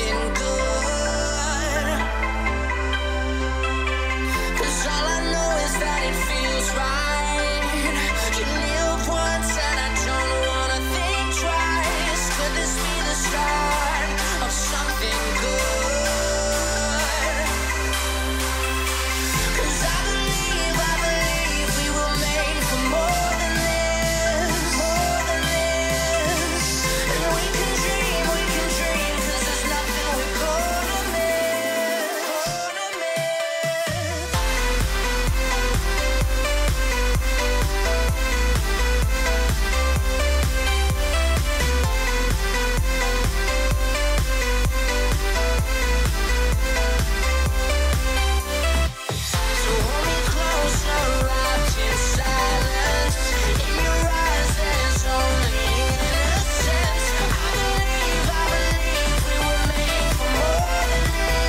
something good. 'Cause all I know is that it feels right. You live once and I don't wanna think twice. Could this be the start of something good? 'Cause I believe we were made for more than this, more than this. And we can dream, 'cause there's nothing we're gonna miss, gonna miss. So hold me closer, wrapped in silence. In your eyes there's only innocence. I believe we were made for more than this.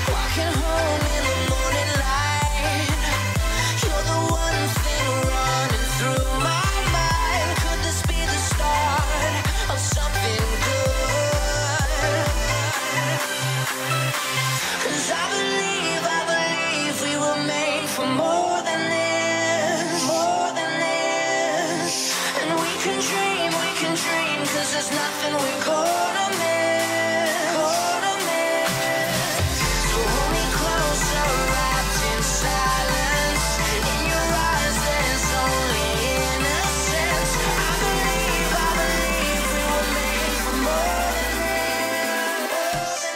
Walking home in the morning light, you're the one thing running through my mind. Could this be the start of something good? 'Cause I believe we were made for more than this, more than this. And we can dream, 'cause there's nothing we're gonna miss, gonna miss. So hold me closer, wrapped in silence. In your eyes there's only innocence. I believe we were made for more than this, more than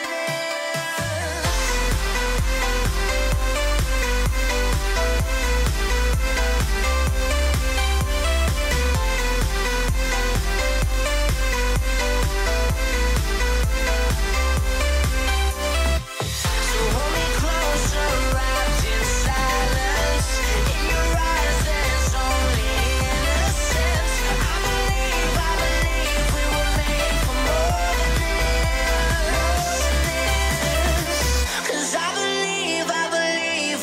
So hold me closer, wrapped in silence. In your eyes there's only innocence. I believe we were made for more than this. 'Cause I believe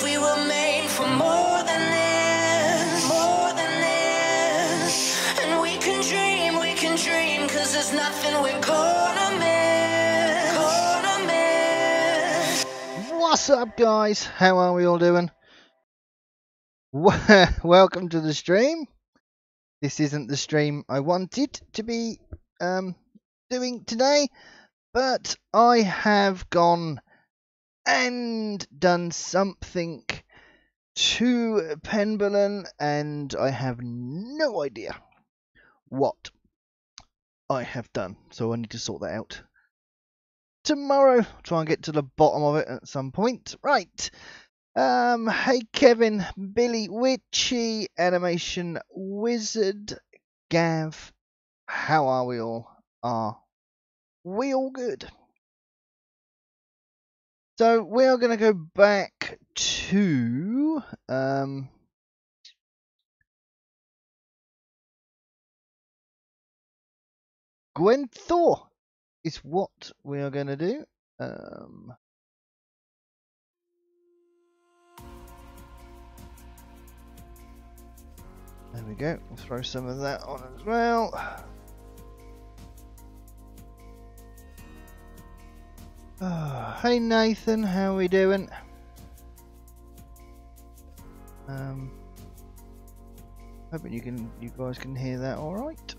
we were made for more than this, more than this. And we can dream, 'cause there's nothing we're gonna miss, gonna miss. What's up, guys? How are we all doing? Welcome to the stream. This isn't the stream I wanted to be doing today, but I have gone and done something to Penberlin, and I have no idea what I have done, so I need to sort that out tomorrow. Try and get to the bottom of it at some point. Right. Hey Kevin, Billy, Witchy, Animation Wizard, Gav. How are we all? Are we all good? So we are going to go back to Gwenddwr is what we are going to do. There we go. We'll throw some of that on as well. Oh, hey Nathan, how are we doing? Hoping you guys can hear that all right.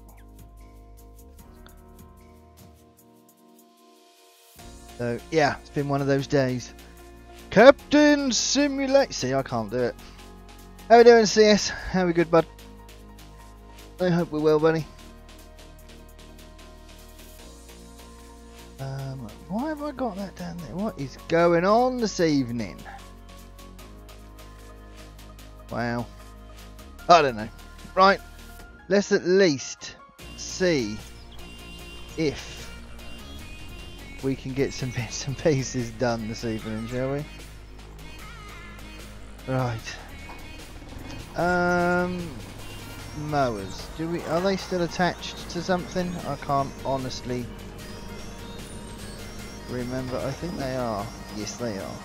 So yeah, it's been one of those days. Captain Simulate. See, I can't do it. How we doing, CS? How we good, bud? I hope we're well, buddy. Why have I got that down there? What is going on this evening? Wow. I don't know. Right. Let's at least see if we can get some bits and pieces done this evening, shall we? Right. mowers. Are they still attached to something? I can't honestly remember. I think they are. Yes, they are.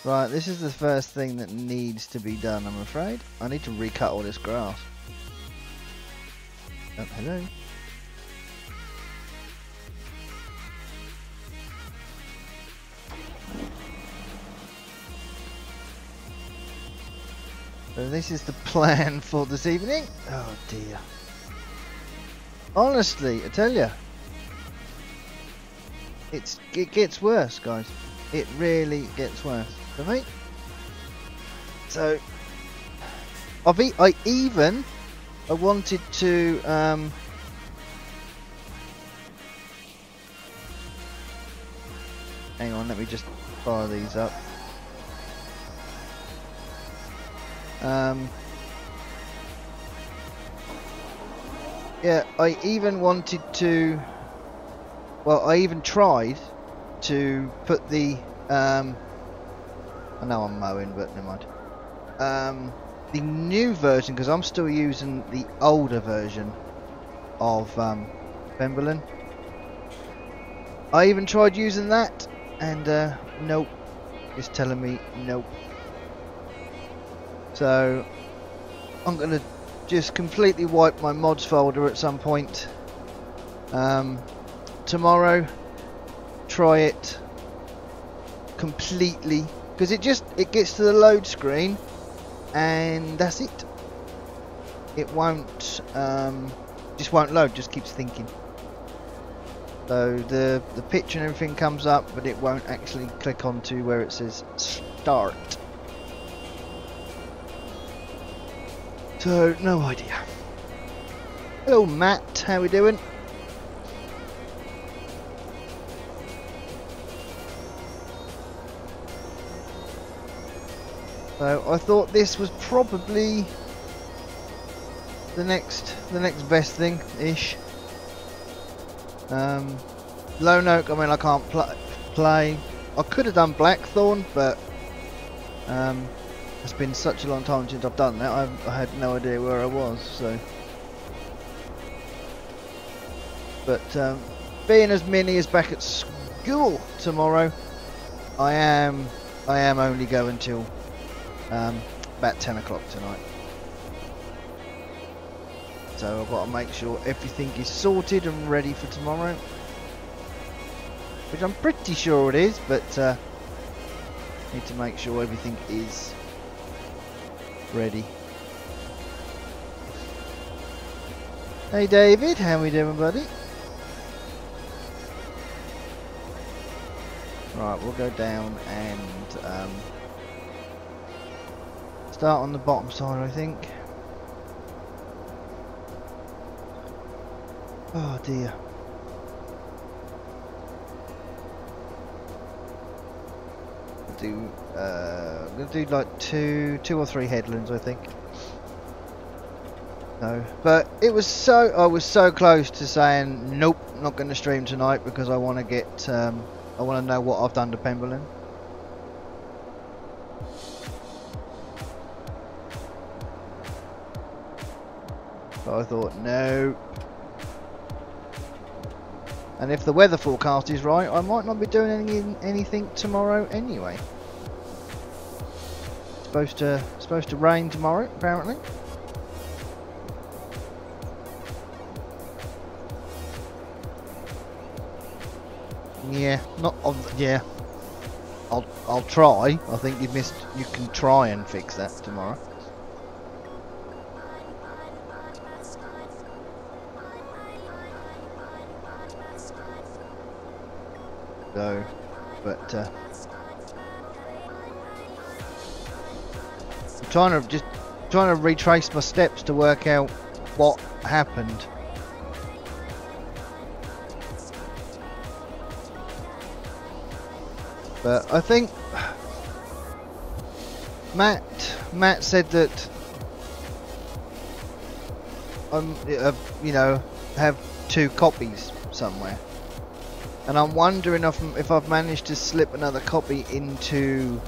Right, this is the first thing that needs to be done, I'm afraid. I need to recut all this grass. Oh, hello. So this is the plan for this evening. Oh dear. Honestly, I tell you, it gets worse, guys. It really gets worse for me. So I wanted to hang on, let me just fire these up. Yeah, I even wanted to, well, I even tried to put the I know I'm mowing, but never mind. The new version, because I'm still using the older version of Pemberlin. I even tried using that, and nope, it's telling me nope. So I'm gonna just completely wipe my mods folder at some point tomorrow. Try it completely, because it gets to the load screen and that's it. It won't just won't load, just keeps thinking. So the picture and everything comes up, but it won't actually click onto where it says start. So no idea. Hello Matt, how we doing? So I thought this was probably the next best thing ish. Lone Oak, I mean, I can't play. I could have done Blackthorn, but it's been such a long time since I've done that. I had no idea where I was. So, but being as Minnie is back at school tomorrow, I am only going till about 10 o'clock tonight. So I've got to make sure everything is sorted and ready for tomorrow, which I'm pretty sure it is, but need to make sure everything is ready. Hey David, how we doing, buddy? Right, we'll go down and start on the bottom side, I think. Oh dear. I'm gonna do like two or three headlands, I think. No, but I was so close to saying nope, not going to stream tonight, because I want to get I want to know what I've done to Pemberlin. But I thought no. And if the weather forecast is right, I might not be doing anything tomorrow anyway. It's supposed to rain tomorrow, apparently. Yeah, yeah. I'll try. I think you can try and fix that tomorrow. So, but I'm trying to retrace my steps to work out what happened. But I think Matt said that you know, have 2 copies somewhere. And I'm wondering if I've managed to slip another copy into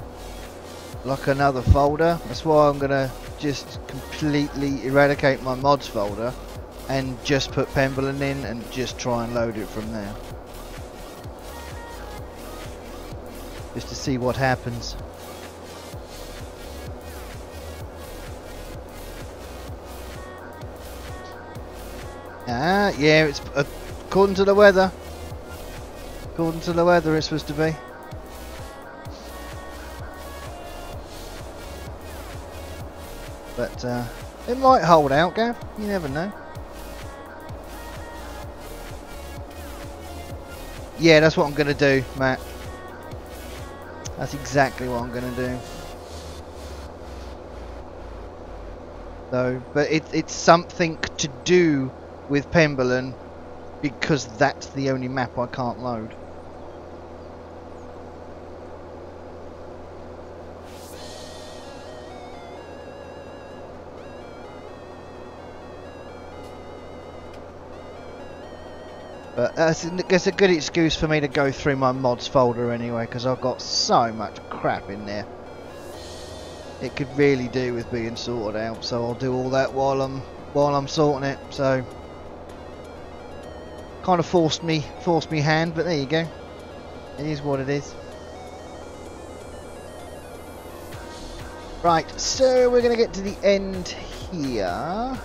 like another folder. That's why I'm gonna just completely eradicate my mods folder and just put Pemberlin in and just try and load it from there. Just to see what happens. Ah, yeah, it's according to the weather. According to the weather, it's supposed to be. But it might hold out, Gav. You never know. Yeah, that's what I'm going to do, Matt. That's exactly what I'm going to do. So, but it's something to do with Pemberlin because that's the only map I can't load. But that's a good excuse for me to go through my mods folder anyway, because I've got so much crap in there. It could really do with being sorted out, so I'll do all that while I'm sorting it. So kind of forced me hand, but there you go. It is what it is. Right, so we're going to get to the end here, and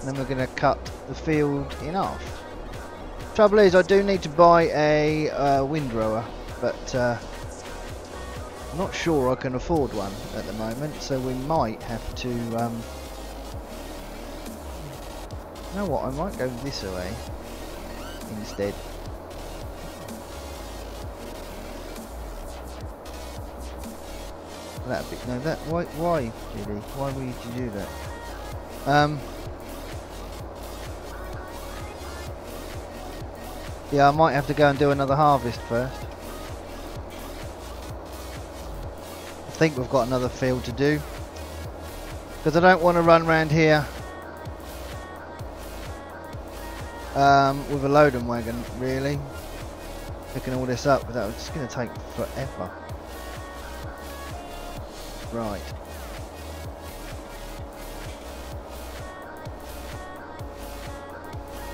then we're going to cut the field in half. Trouble is, I do need to buy a windrower, but I'm not sure I can afford one at the moment, so we might have to. You know what? I might go this way instead. That bit, no, that why, Judy? Why would you do that? Yeah, I might have to go and do another harvest first. I think we've got another field to do. Because I don't want to run around here with a loading wagon, really. Picking all this up, but that was just going to take forever. Right.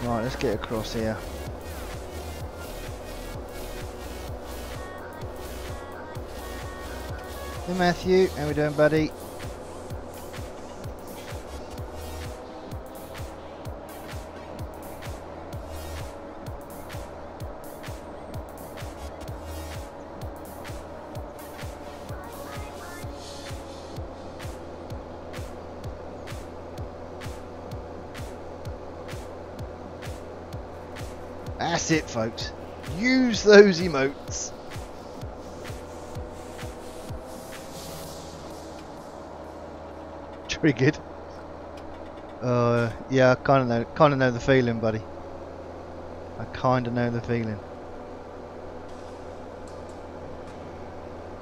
Right, let's get across here. Hey Matthew, how we doing, buddy? That's it, folks. Use those emotes. Triggered. Yeah, I kind of know the feeling, buddy. I kind of know the feeling.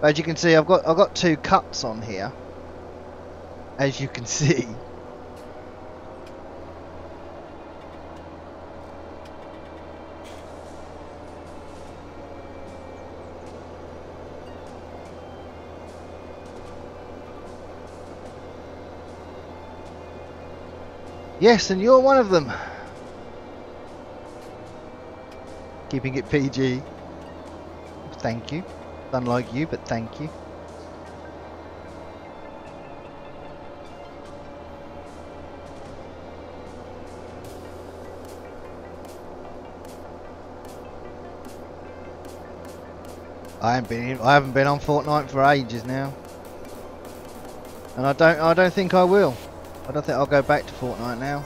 As you can see, I've got two cuts on here. As you can see. Yes, and you're one of them. Keeping it PG. Thank you. Unlike you, but thank you. I haven't been on Fortnite for ages now. And I don't think I will. I don't think I'll go back to Fortnite now.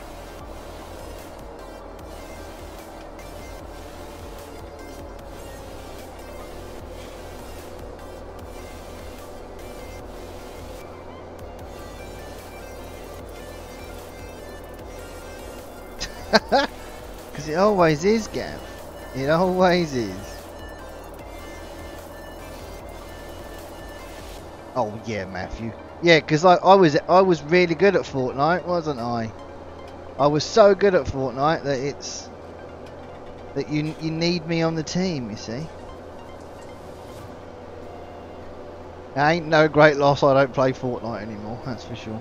Because it always is, Gav. It always is. Oh yeah, Matthew. Yeah, because I was really good at Fortnite, wasn't I? I was so good at Fortnite that you need me on the team. You see, it ain't no great loss. I don't play Fortnite anymore. That's for sure.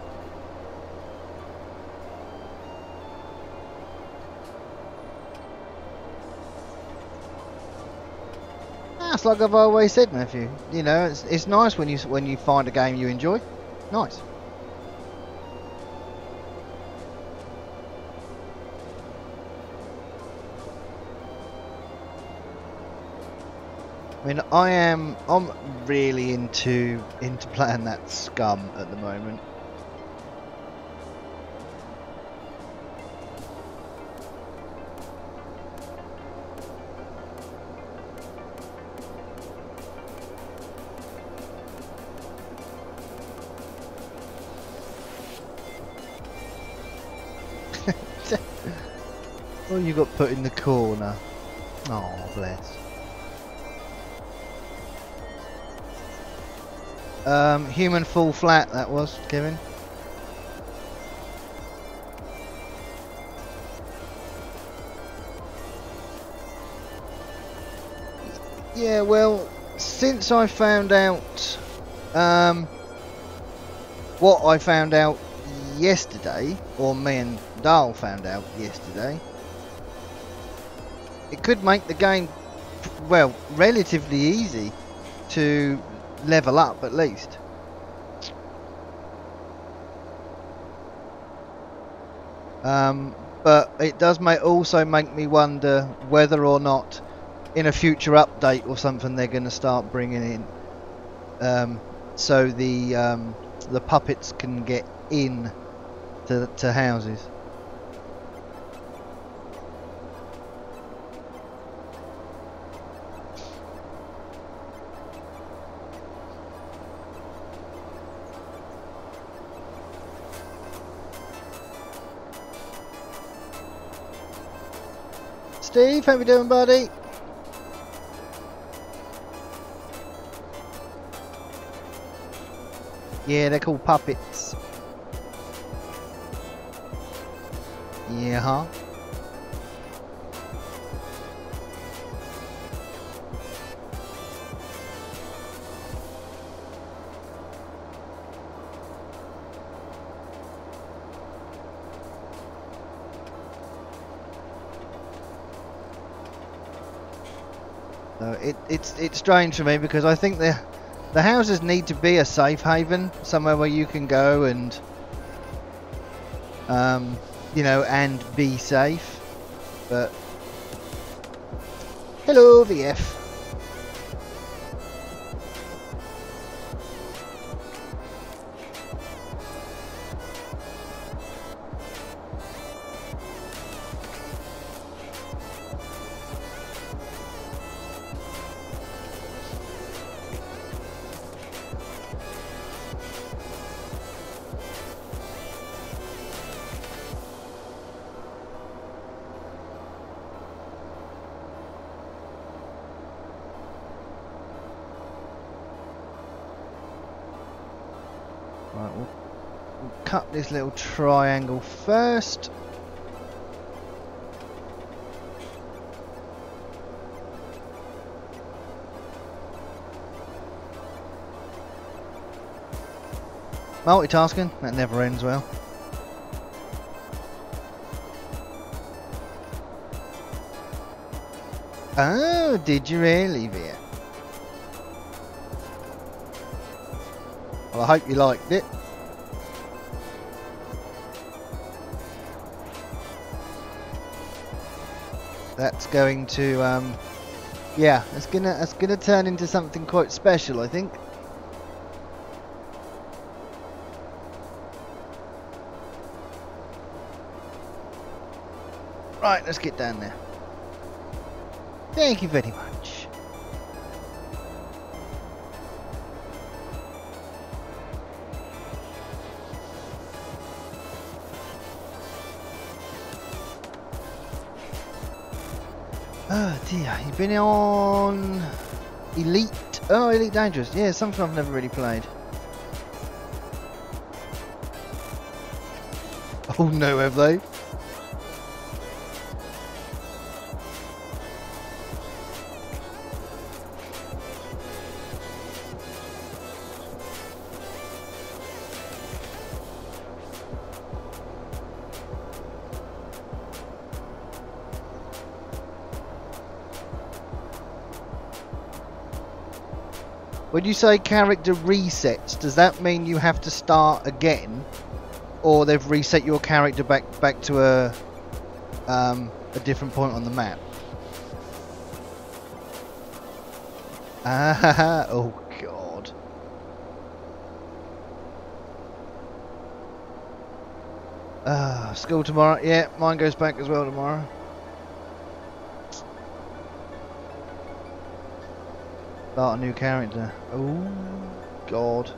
That's like I've always said, Matthew. You know, it's nice when you find a game you enjoy. Nice. I mean, I'm really into playing that Scum at the moment. Oh, you got put in the corner. Oh, bless. Human fall flat, that was, Kevin. Yeah, well, since I found out what I found out yesterday, or me and Dal found out yesterday, it could make the game, well, relatively easy to level up at least. But it does also make me wonder whether or not in a future update or something they're going to start bringing in so the puppets can get in to houses. Steve, how you doing, buddy? Yeah, they're called puppets. Yeah, huh? So it's strange for me because I think the houses need to be a safe haven, somewhere where you can go and you know, and be safe. But hello, VF. Right, we'll cut this little triangle first. Multitasking, that never ends well. Oh, did you really, Via? Well, I hope you liked it. That's going to, yeah, it's gonna turn into something quite special, I think. Right, let's get down there. Thank you very much. Oh dear, you've been on Elite. Oh, Elite Dangerous. Yeah, something I've never really played. Oh no, have they? When you say character resets, does that mean you have to start again, or they've reset your character back to a different point on the map? Ah, oh god. School tomorrow. Yeah, mine goes back as well tomorrow. Start a new character. Oh god.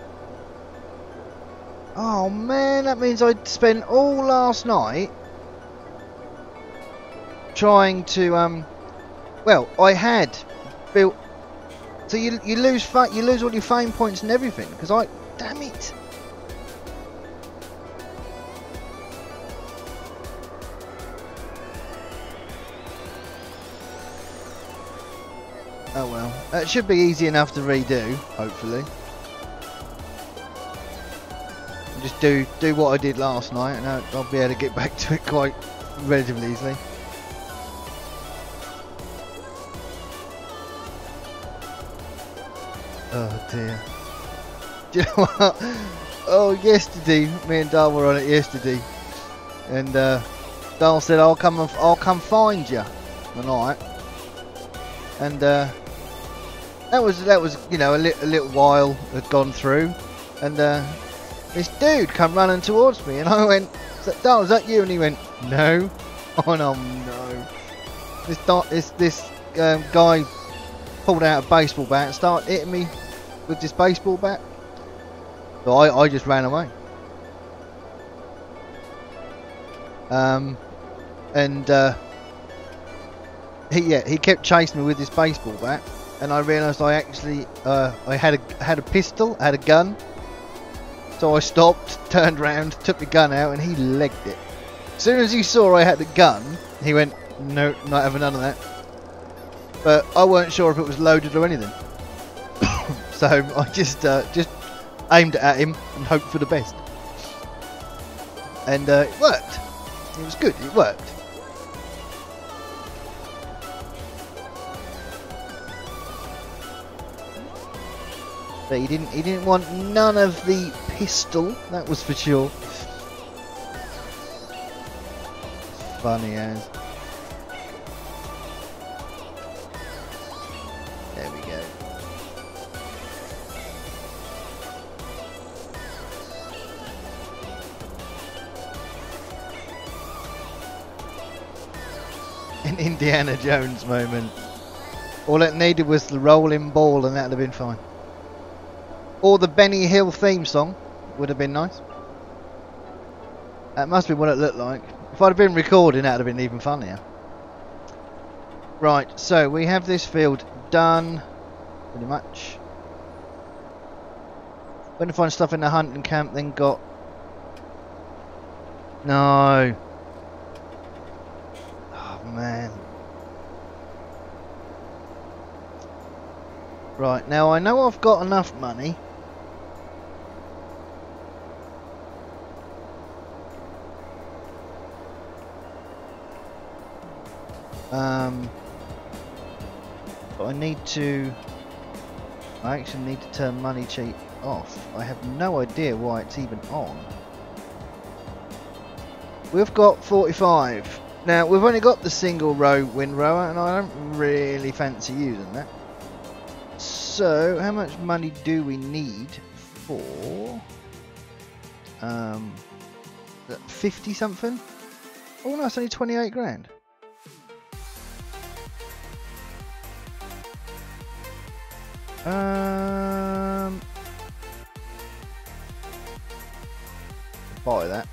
Oh man, that means I'd spent all last night trying to well, I had built. So you lose all your fame points and everything because damn it. Oh well, that should be easy enough to redo, hopefully. Just do what I did last night, and I'll be able to get back to it quite relatively easily. Oh dear. Do you know what? Oh, yesterday, me and Dal were on it yesterday, and Dal said, "I'll come find you tonight," and that was you know a little while had gone through, and this dude come running towards me, and I went, "Dal, is that you?" And he went, "No." Oh no, no. This guy pulled out a baseball bat and started hitting me with this baseball bat. So I just ran away. He kept chasing me with this baseball bat, and I realised I actually I had a pistol, I had a gun. So I stopped, turned round, took the gun out, and he legged it. As soon as he saw I had the gun, he went, "No, not having none of that." But I weren't sure if it was loaded or anything. So I just aimed it at him and hoped for the best. And it worked. It was good. It worked. But he didn't want none of the pistol. That was for sure. Funny as. There we go. An Indiana Jones moment. All it needed was the rolling ball and that'd have been fine. Or the Benny Hill theme song would have been nice. That must be what it looked like. If I'd have been recording, that'd have been even funnier. Right, so we have this field done, pretty much. Went to find stuff in the hunting camp, then got... No. Oh, man. Right, now I know I've got enough money. But I need to... I actually need to turn money cheat off. I have no idea why it's even on. We've got 45. Now, we've only got the single row windrower, and I don't really fancy using that. So, how much money do we need for... 50 something? Oh no, it's only 28 grand. Buy that.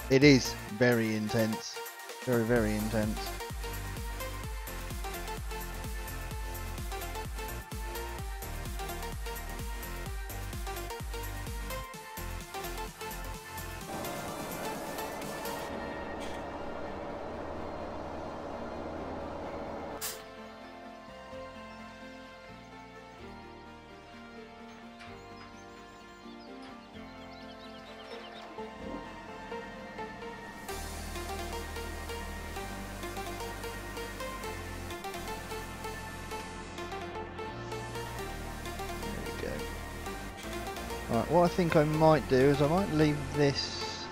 It is very intense. Very, very intense. Right, what I think I might do is I might leave this.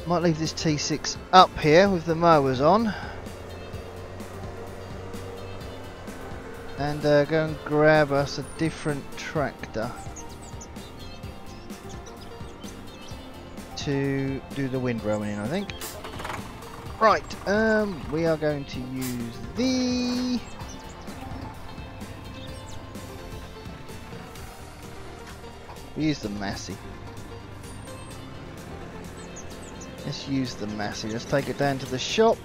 Might leave this T6 up here with the mowers on. And go and grab us a different tractor to do the windrowing in, I think. Right, we are going to use the Massey. Let's use the Massey. Let's take it down to the shop.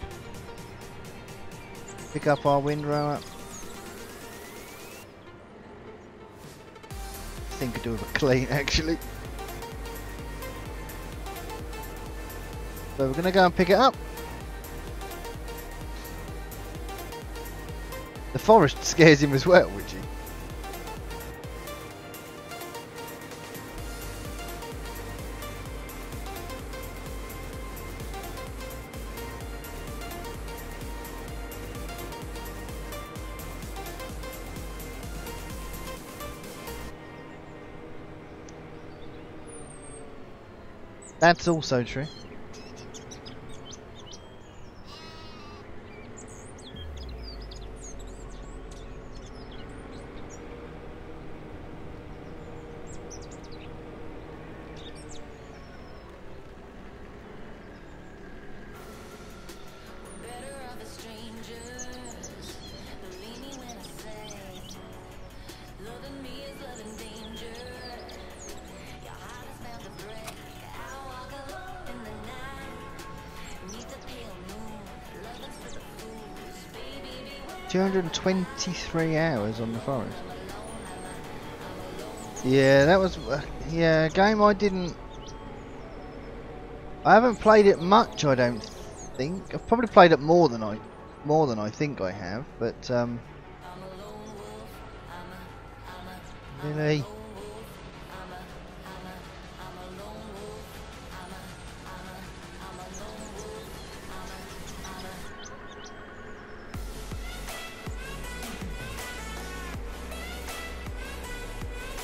Pick up our windrower. I think I do have a clean actually. So we're going to go and pick it up. The forest scares him as well, would you? That's also true. $223 hours on the forest. Yeah, that was yeah, a game I haven't played it much, I don't think. I've probably played it more than I think I have, but really.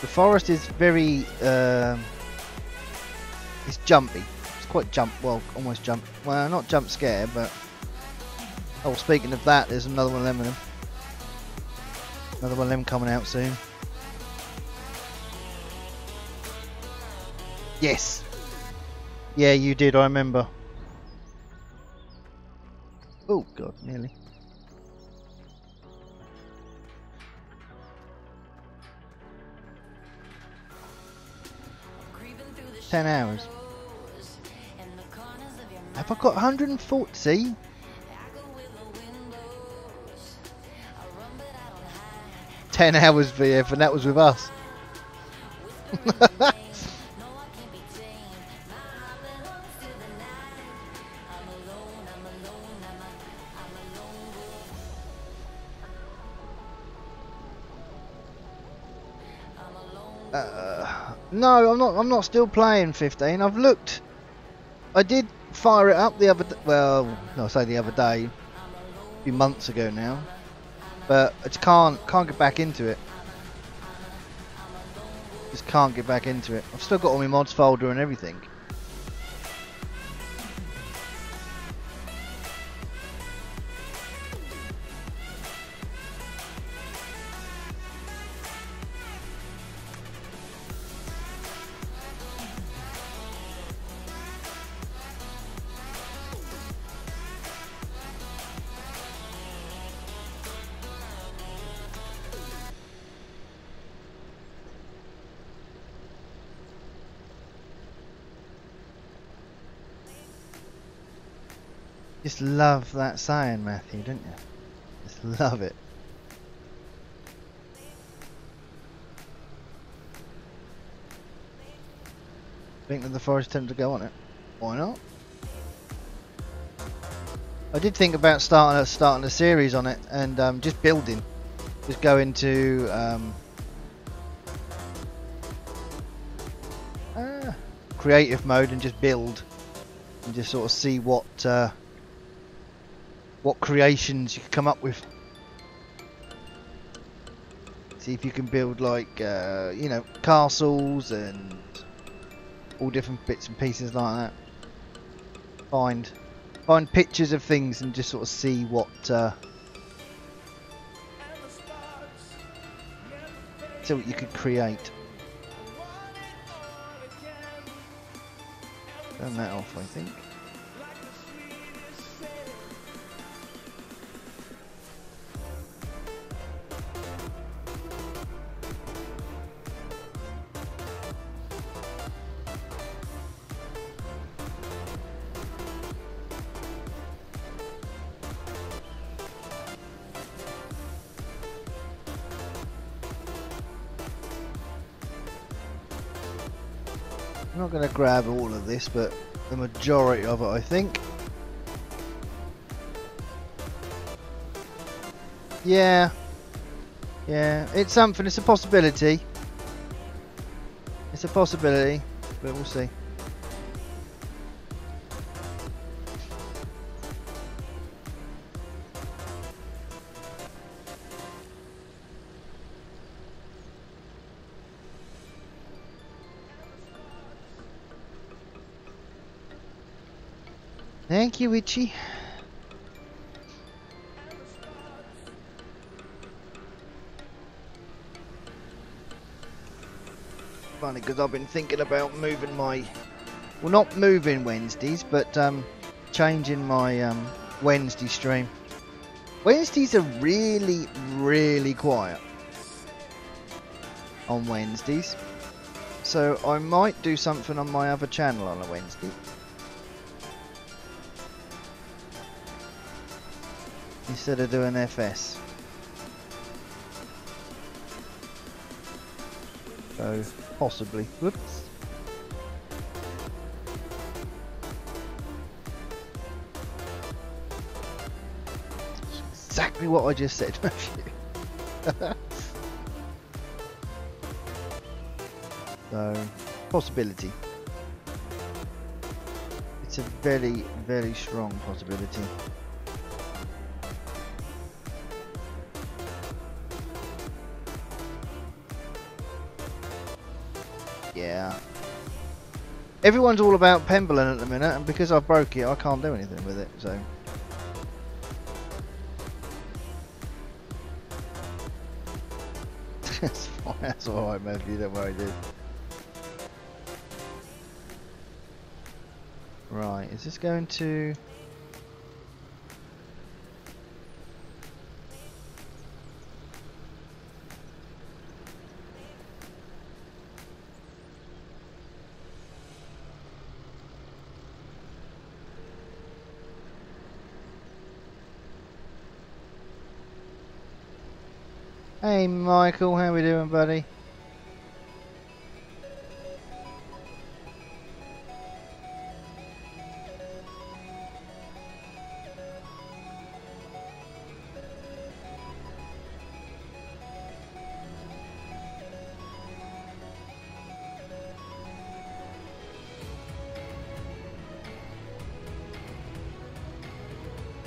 The forest is very, it's jumpy. It's quite almost jump. Well, not jump scare, but oh, speaking of that, there's another one of them. Another one of them coming out soon. Yes. Yeah, you did. I remember. Oh God, nearly. $10 hours. Have I got 140? See? $10 VF, and that was with us. No, I'm not still playing 15. I've looked. I did fire it up the other well, no, I say the other day, a few months ago now. But I just can't get back into it. Just can't get back into it. I've still got all my mods folder and everything. Just love that saying, Matthew, don't you? Just love it. Think that the forest tend to go on it. Why not? I did think about starting a series on it and just building. Just go into creative mode and just build, and just sort of see what creations you could come up with. See if you can build like you know, castles and all different bits and pieces like that. Find pictures of things and just sort of see what you could create. Turn that off, I think. I'm not going to grab all of this, but the majority of it, I think. Yeah, it's something. It's a possibility. It's a possibility, but we'll see. Thank you, Itchy. Funny, because I've been thinking about moving my... Well, not moving Wednesdays, but changing my Wednesday stream. Wednesdays are really, really quiet on Wednesdays. So I might do something on my other channel on a Wednesday. Instead of doing FS. So, possibly. Whoops. Exactly what I just said. So, possibility. It's a very, very strong possibility. Yeah. Everyone's all about Pemberlin at the minute, and because I broke it, I can't do anything with it, so... That's fine, that's alright, Matthew, don't worry, dude. Right, is this going to... Hey Michael, how we doing, buddy?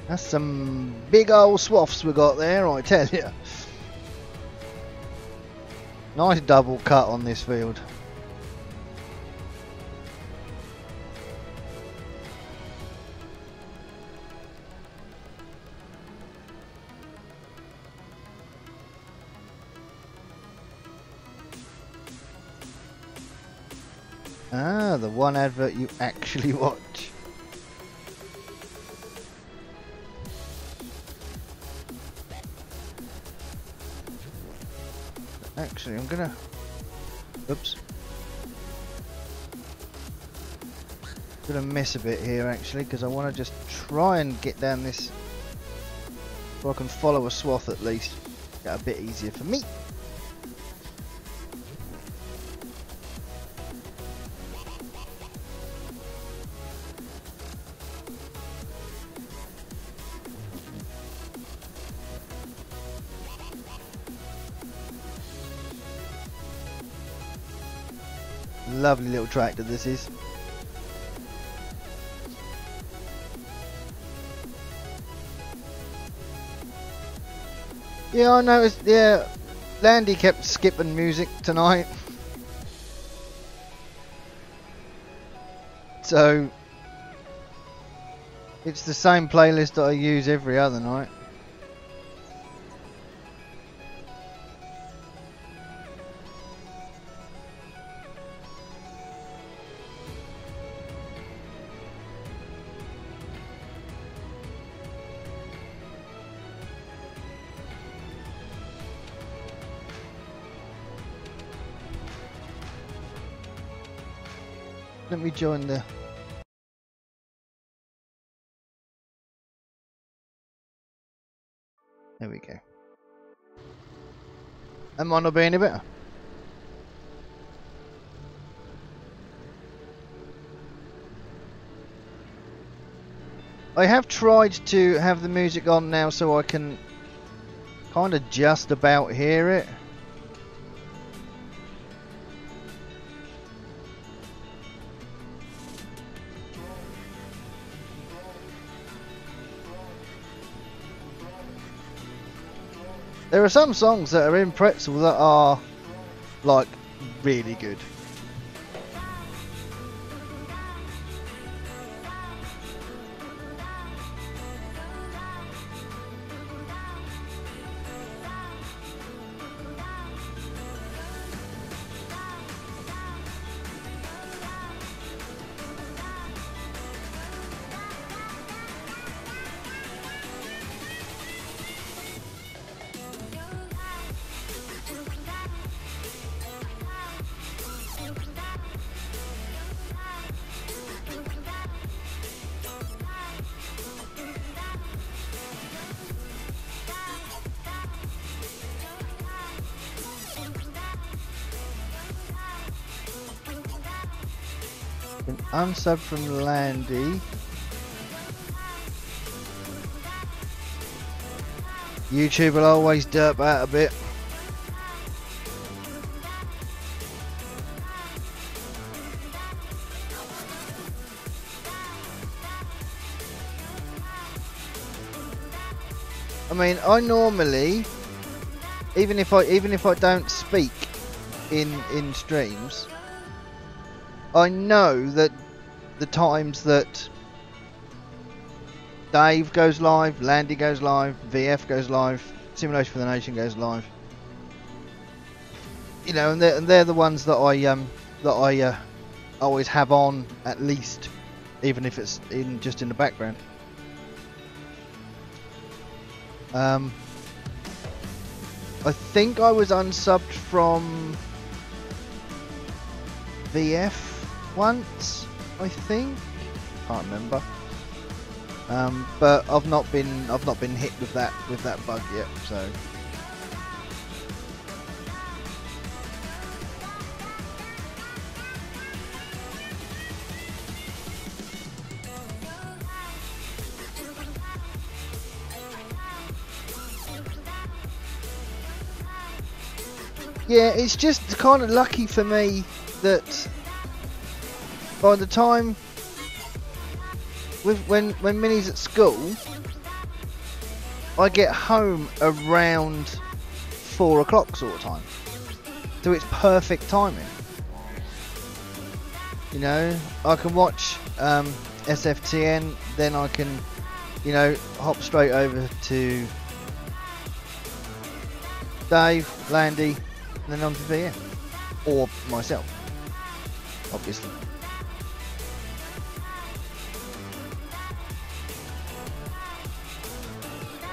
That's some big old swaths we got there, I tell you. Nice double cut on this field. Ah, the one advert you actually watch. Actually, I'm gonna... Oops. Gonna miss a bit here, actually, because I want to just try and get down this so I can follow a swath at least. Get a bit easier for me. Lovely little tractor this is. Yeah, I noticed, yeah, Landy kept skipping music tonight. So it's the same playlist that I use every other night. Let me join the... There we go. Am I not being any better? I have tried to have the music on now so I can kind of just about hear it. There are some songs that are in Pretzel that are, like, really good. An unsub from Landy. YouTube will always derp out a bit. I mean, I normally, even if I don't speak in streams, I know that the times that Dave goes live, Landy goes live, VF goes live, Simulation for the Nation goes live. You know, and they're the ones that I always have on, at least, even if it's just in the background. I think I was unsubbed from VF once, I think. Can't remember. But I've not been hit with that bug yet, so. Yeah, it's just kind of lucky for me that by the time when Minnie's at school, I get home around 4 o'clock sort of time, so it's perfect timing. You know, I can watch SFTN, then I can, you know, hop straight over to Dave, Landy, and then on to VF, or myself, obviously.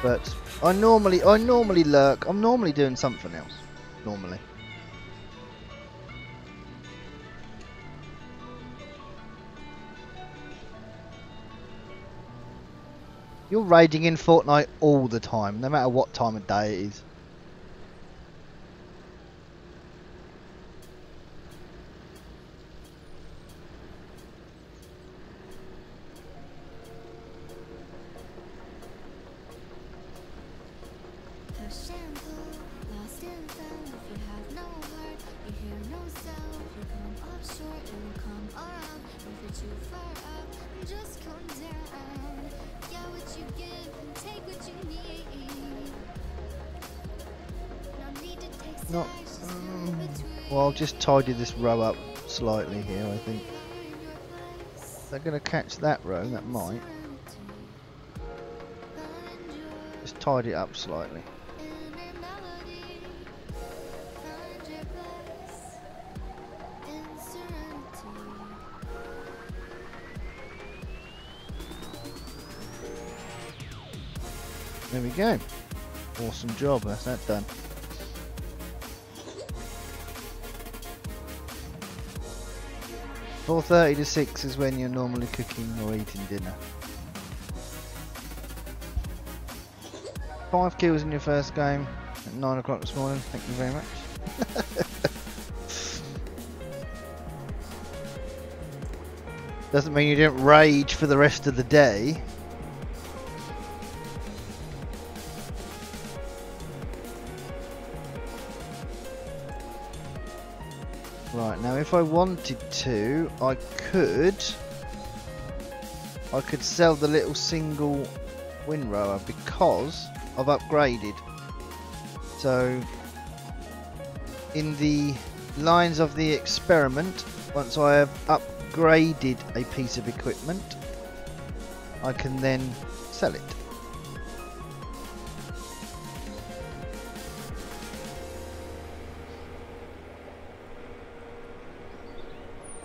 But I normally lurk. I'm normally doing something else. Normally. You're raiding in Fortnite all the time, no matter what time of day it is. Not. Well, I'll just tidy this row up slightly here, I think. They're going to catch that row, that might. Just tidy it up slightly. There we go. Awesome job, that's that done. "4:30 to 6 is when you're normally cooking or eating dinner. 5 kills in your first game at 9 o'clock this morning, thank you very much." Doesn't mean you didn't rage for the rest of the day. Right, now if I wanted to, I could sell the little single windrower because I've upgraded. So in the lines of the experiment, once I have upgraded a piece of equipment, I can then sell it.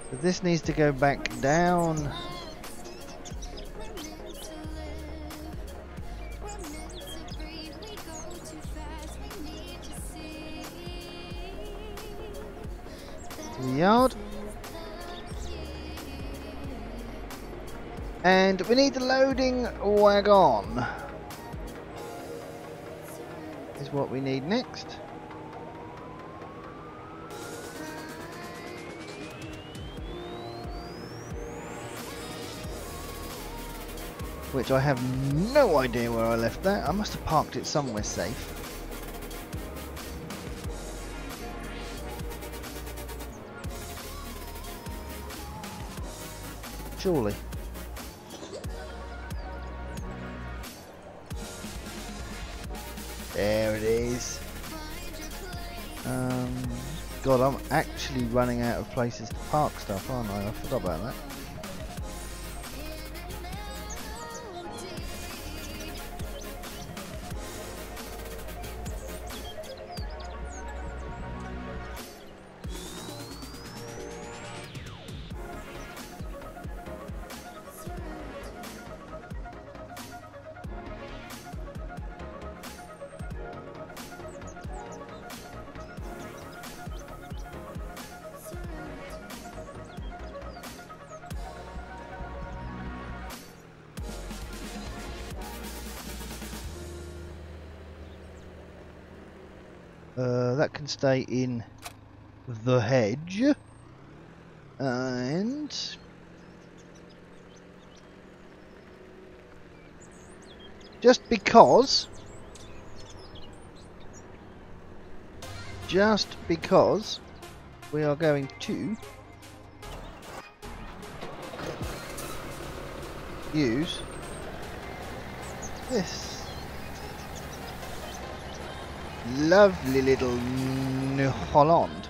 So this needs to go back down. To the yard. And we need the loading wagon. Is what we need next. Which I have no idea where I left that. I must have parked it somewhere safe. Surely. There it is. God, I'm actually running out of places to park stuff, aren't I? I forgot about that. That can stay in the hedge, and just because we are going to use this lovely little New Holland.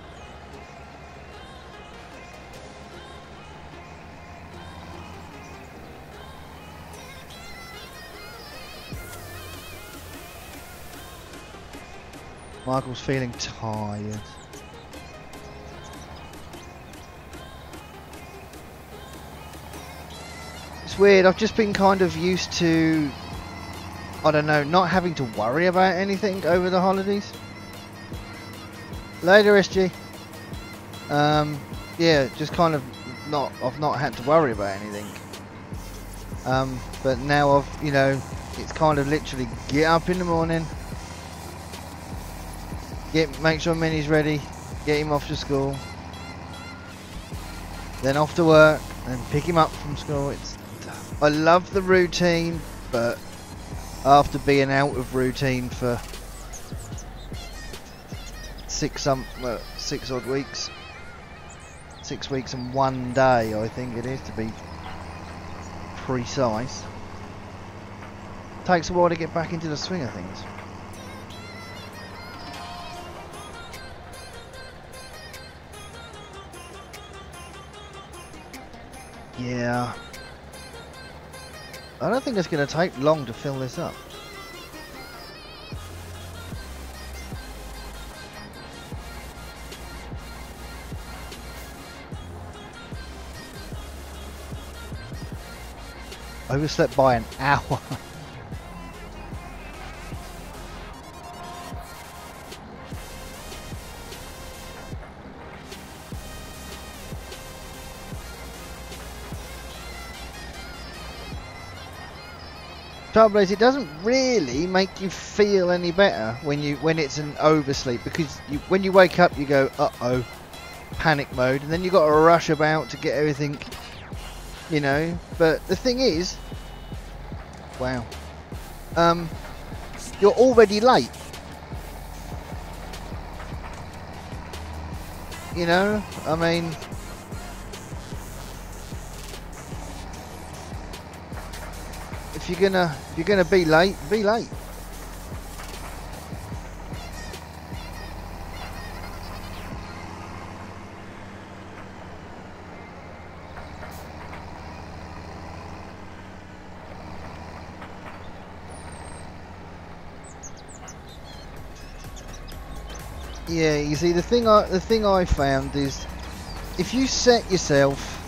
Michael's feeling tired. It's weird, I've just been kind of used to, I don't know, not having to worry about anything over the holidays. Later, SG. Yeah, just kind of I've not had to worry about anything. But now I've, you know, it's kind of literally get up in the morning, make sure Minnie's ready, get him off to school, then off to work, and pick him up from school. I love the routine, but after being out of routine for 6 odd weeks, 6 weeks and 1 day, I think it is, to be precise, takes a while to get back into the swing of things. Yeah. I don't think it's going to take long to fill this up. Overslept by an hour. Trouble is, it doesn't really make you feel any better when it's an oversleep, because when you wake up you go, uh-oh, panic mode, and then you've got to rush about to get everything, you know. But the thing is, wow, you're already late, you know. I mean, if you're gonna be late, be late. Yeah, you see, the thing I found is, if you set yourself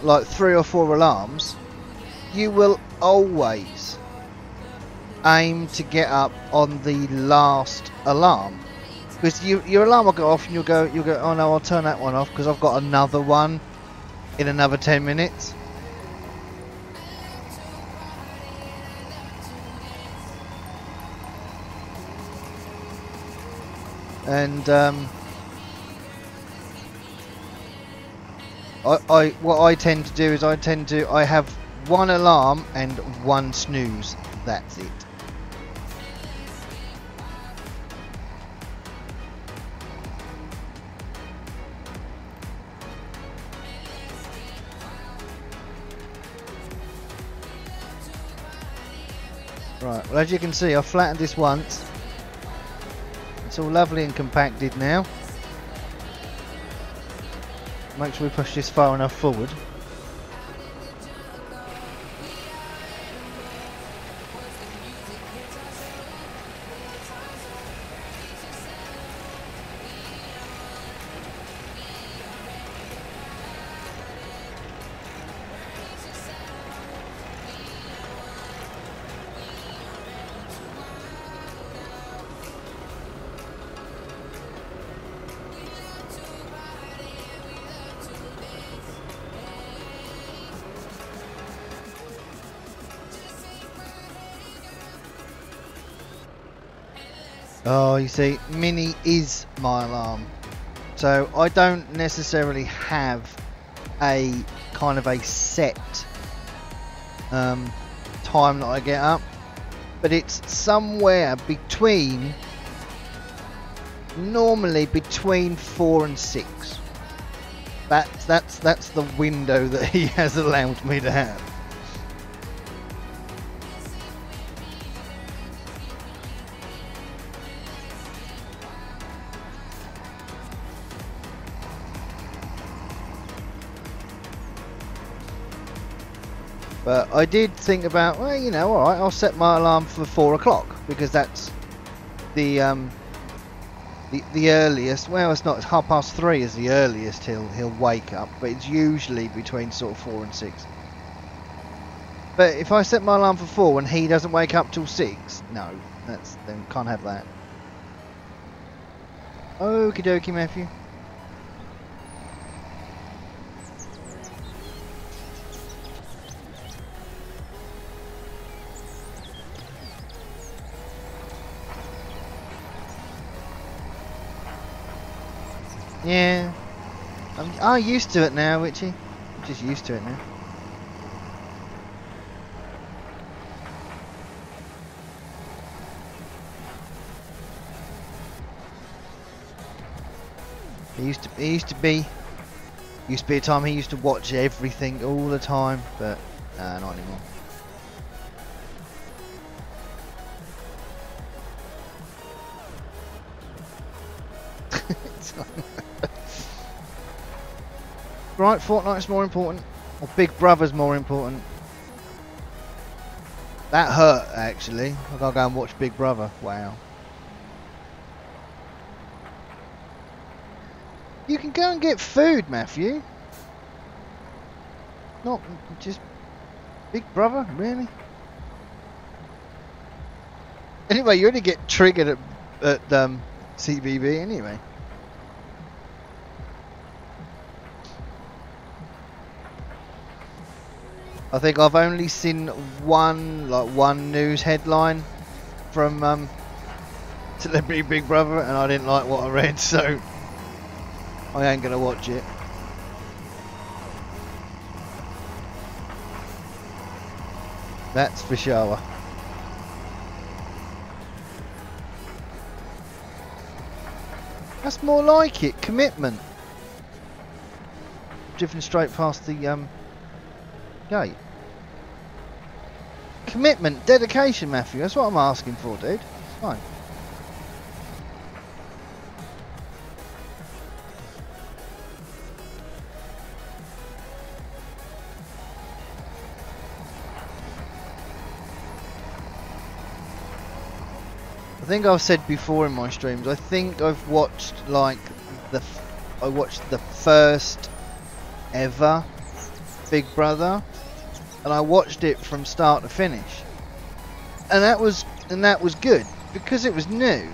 like 3 or 4 alarms, you will always aim to get up on the last alarm, because your alarm will go off and you'll go, oh no, I'll turn that one off because I've got another one in another 10 minutes. And what I tend to do is I have 1 alarm and 1 snooze. That's it. Right, well, as you can see, I've flattened this once. It's all lovely and compacted now. Make sure we push this far enough forward. Oh, you see, Mini is my alarm, so I don't necessarily have a kind of a set time that I get up, but it's somewhere between, normally between 4 and 6. That's the window that he has allowed me to have. But I did think about, well, you know, alright, I'll set my alarm for 4 o'clock, because that's the earliest. Well, it's not, it's 3:30 is the earliest he'll wake up, but it's usually between sort of 4 and 6. But if I set my alarm for 4 and he doesn't wake up till 6, no, then can't have that. Okie dokie, Matthew. Yeah, I'm used to it now, Witchy. I'm just used to it now. It used to be a time he used to watch everything all the time, but not anymore. Right, Fortnite's more important. Or Big Brother's more important. That hurt, actually. I gotta go and watch Big Brother. Wow. You can go and get food, Matthew. Not just Big Brother, really? Anyway, you only get triggered at CBB anyway. I think I've only seen one news headline from Celebrity Big Brother, and I didn't like what I read, so I ain't gonna watch it. That's for sure. That's more like it. Commitment. Driven straight past the gate. Commitment, dedication, Matthew. That's what I'm asking for, dude. It's fine. I think I've said before in my streams, I think I've watched like I watched the first ever Big Brother, and I watched it from start to finish, and that was good because it was new.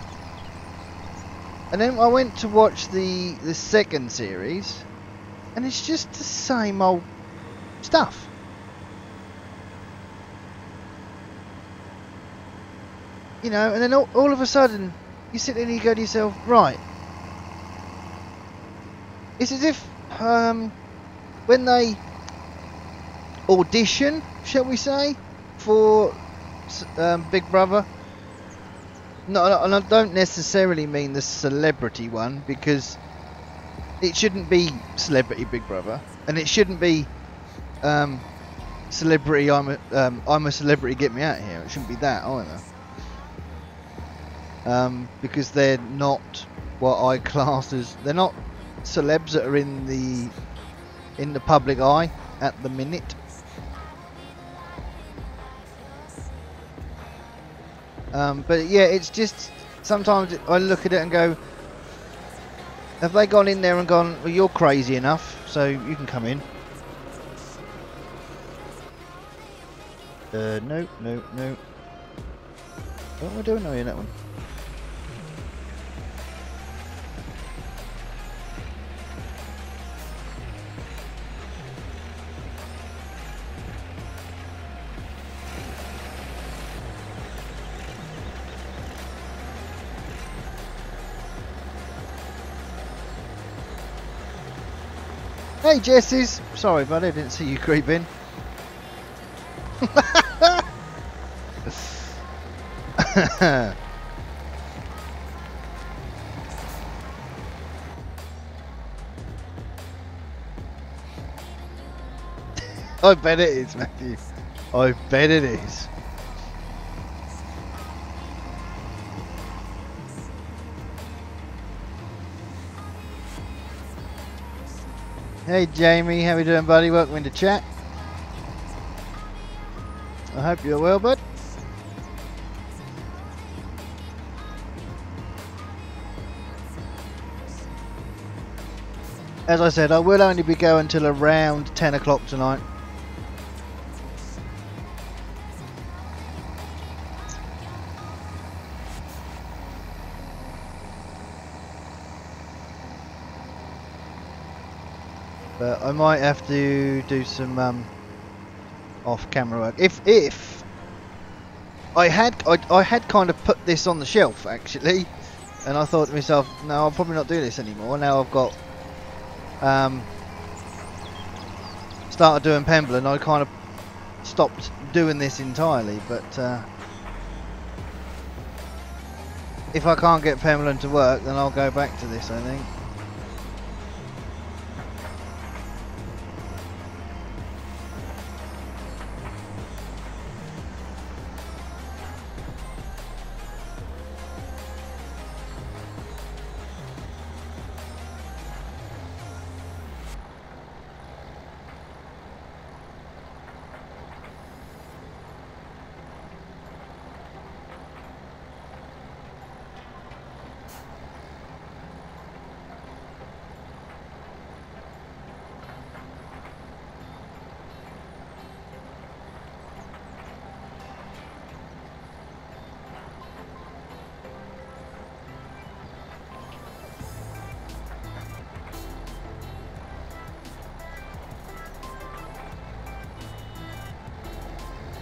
And then I went to watch the second series, and it's just the same old stuff. You know, and then all of a sudden, you sit there and you go to yourself, right, it's as if when they audition, shall we say, for Big Brother, no, and I don't necessarily mean the celebrity one, because it shouldn't be Celebrity Big Brother, and it shouldn't be Celebrity I'm a Celebrity, get me out of here. It shouldn't be that either. Because they're not what I class as, they're not celebs that are in the public eye at the minute. But yeah, it's just sometimes I look at it and go, have they gone in there and gone, well, you're crazy enough, so you can come in. No. What am I doing? Oh, yeah, that one. Hey Jessies, sorry buddy, I didn't see you creep in. I bet it is, Matthew. I bet it is. Hey Jamie, how we doing, buddy? Welcome into chat. I hope you're well, bud. As I said, I will only be going till around 10 o'clock tonight. But I might have to do some off-camera work. If I had kind of put this on the shelf actually, and I thought to myself, no, I'll probably not do this anymore. Now I've got started doing Pemble, and I kind of stopped doing this entirely. But if I can't get Pemble to work, then I'll go back to this, I think.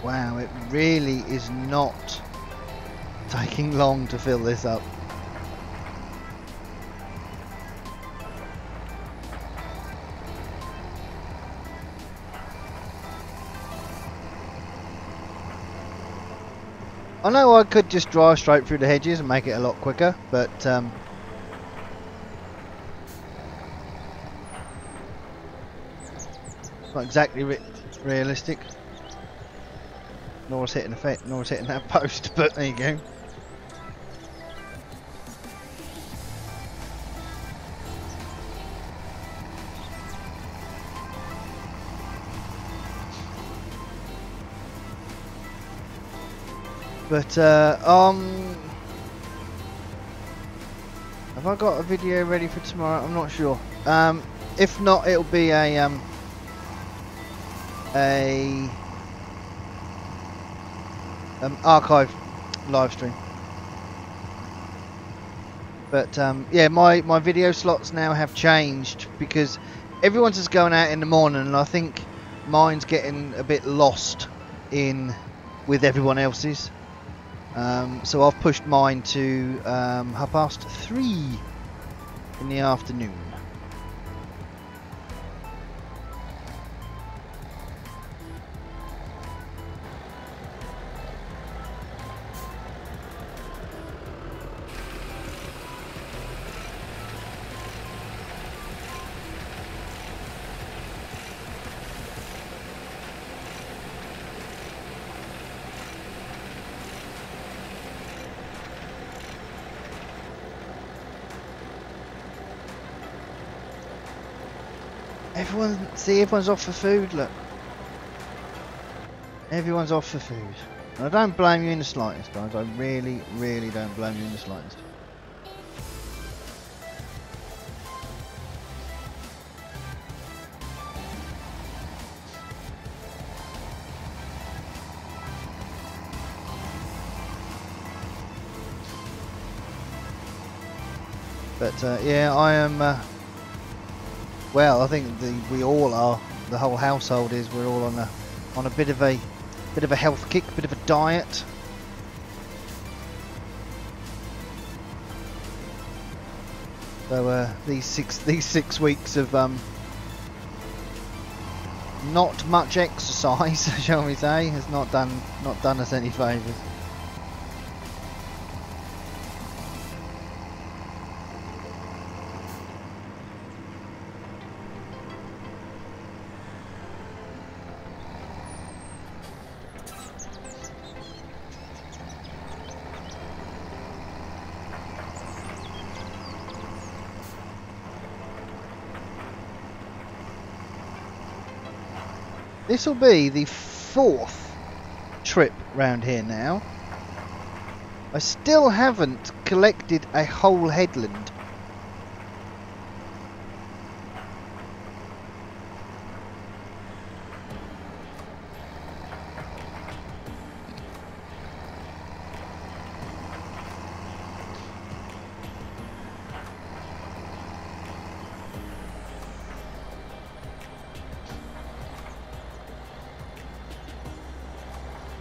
Wow, it really is not taking long to fill this up. I know I could just drive straight through the hedges and make it a lot quicker, but not exactly realistic. Nor is hitting that post, but there you go. But have I got a video ready for tomorrow? I'm not sure. If not, it'll be a archive live stream. But yeah, my video slots now have changed because everyone's just going out in the morning, and I think mine's getting a bit lost in with everyone else's. So I've pushed mine to 3:30 in the afternoon. Everyone's off for food, look. Everyone's off for food. And I don't blame you in the slightest, guys. I really, really don't blame you in the slightest. But yeah, I am... well, I think we all are. The whole household is. We're all on a bit of a health kick, bit of a diet. So these six weeks of not much exercise, shall we say, has not done us any favours. This will be the 4th trip round here now. I still haven't collected a whole headland.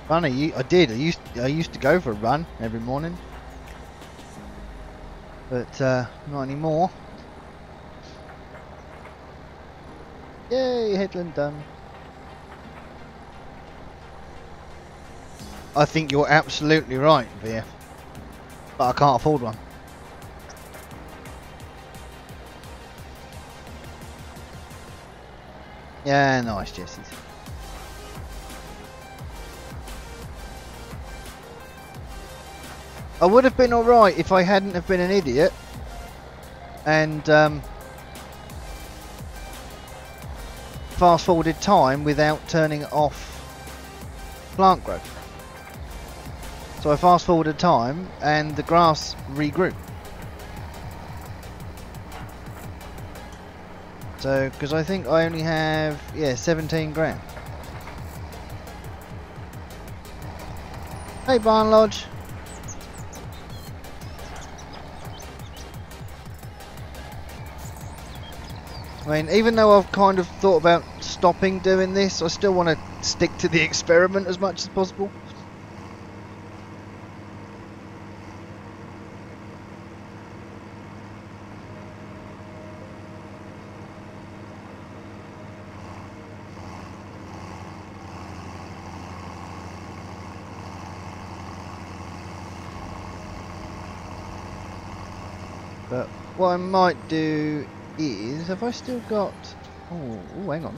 Funny, I used to go for a run every morning, but not anymore. Yay, headland done. I think you're absolutely right, VF, but I can't afford one. Yeah, nice, Jesse. I would have been alright if I hadn't have been an idiot and fast forwarded time without turning off plant growth. So I fast forwarded time and the grass regrew. So, because I think I only have, yeah, 17 grand. Hey Barn Lodge. I mean, even though I've kind of thought about stopping doing this, I still want to stick to the experiment as much as possible. But what I might do is, have I still got... Oh, hang on.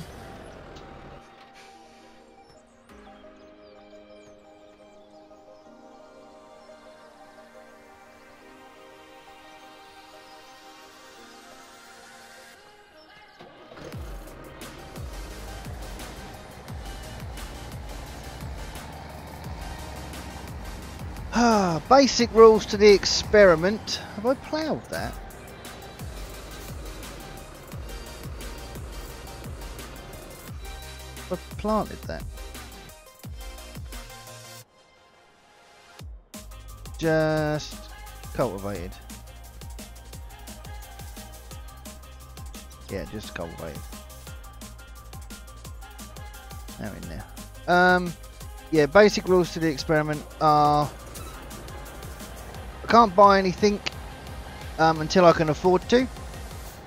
Basic rules to the experiment. Have I ploughed that? Have I planted that? Just cultivated. Yeah, just cultivated. Now in there. Yeah, basic rules to the experiment are I can't buy anything until I can afford to.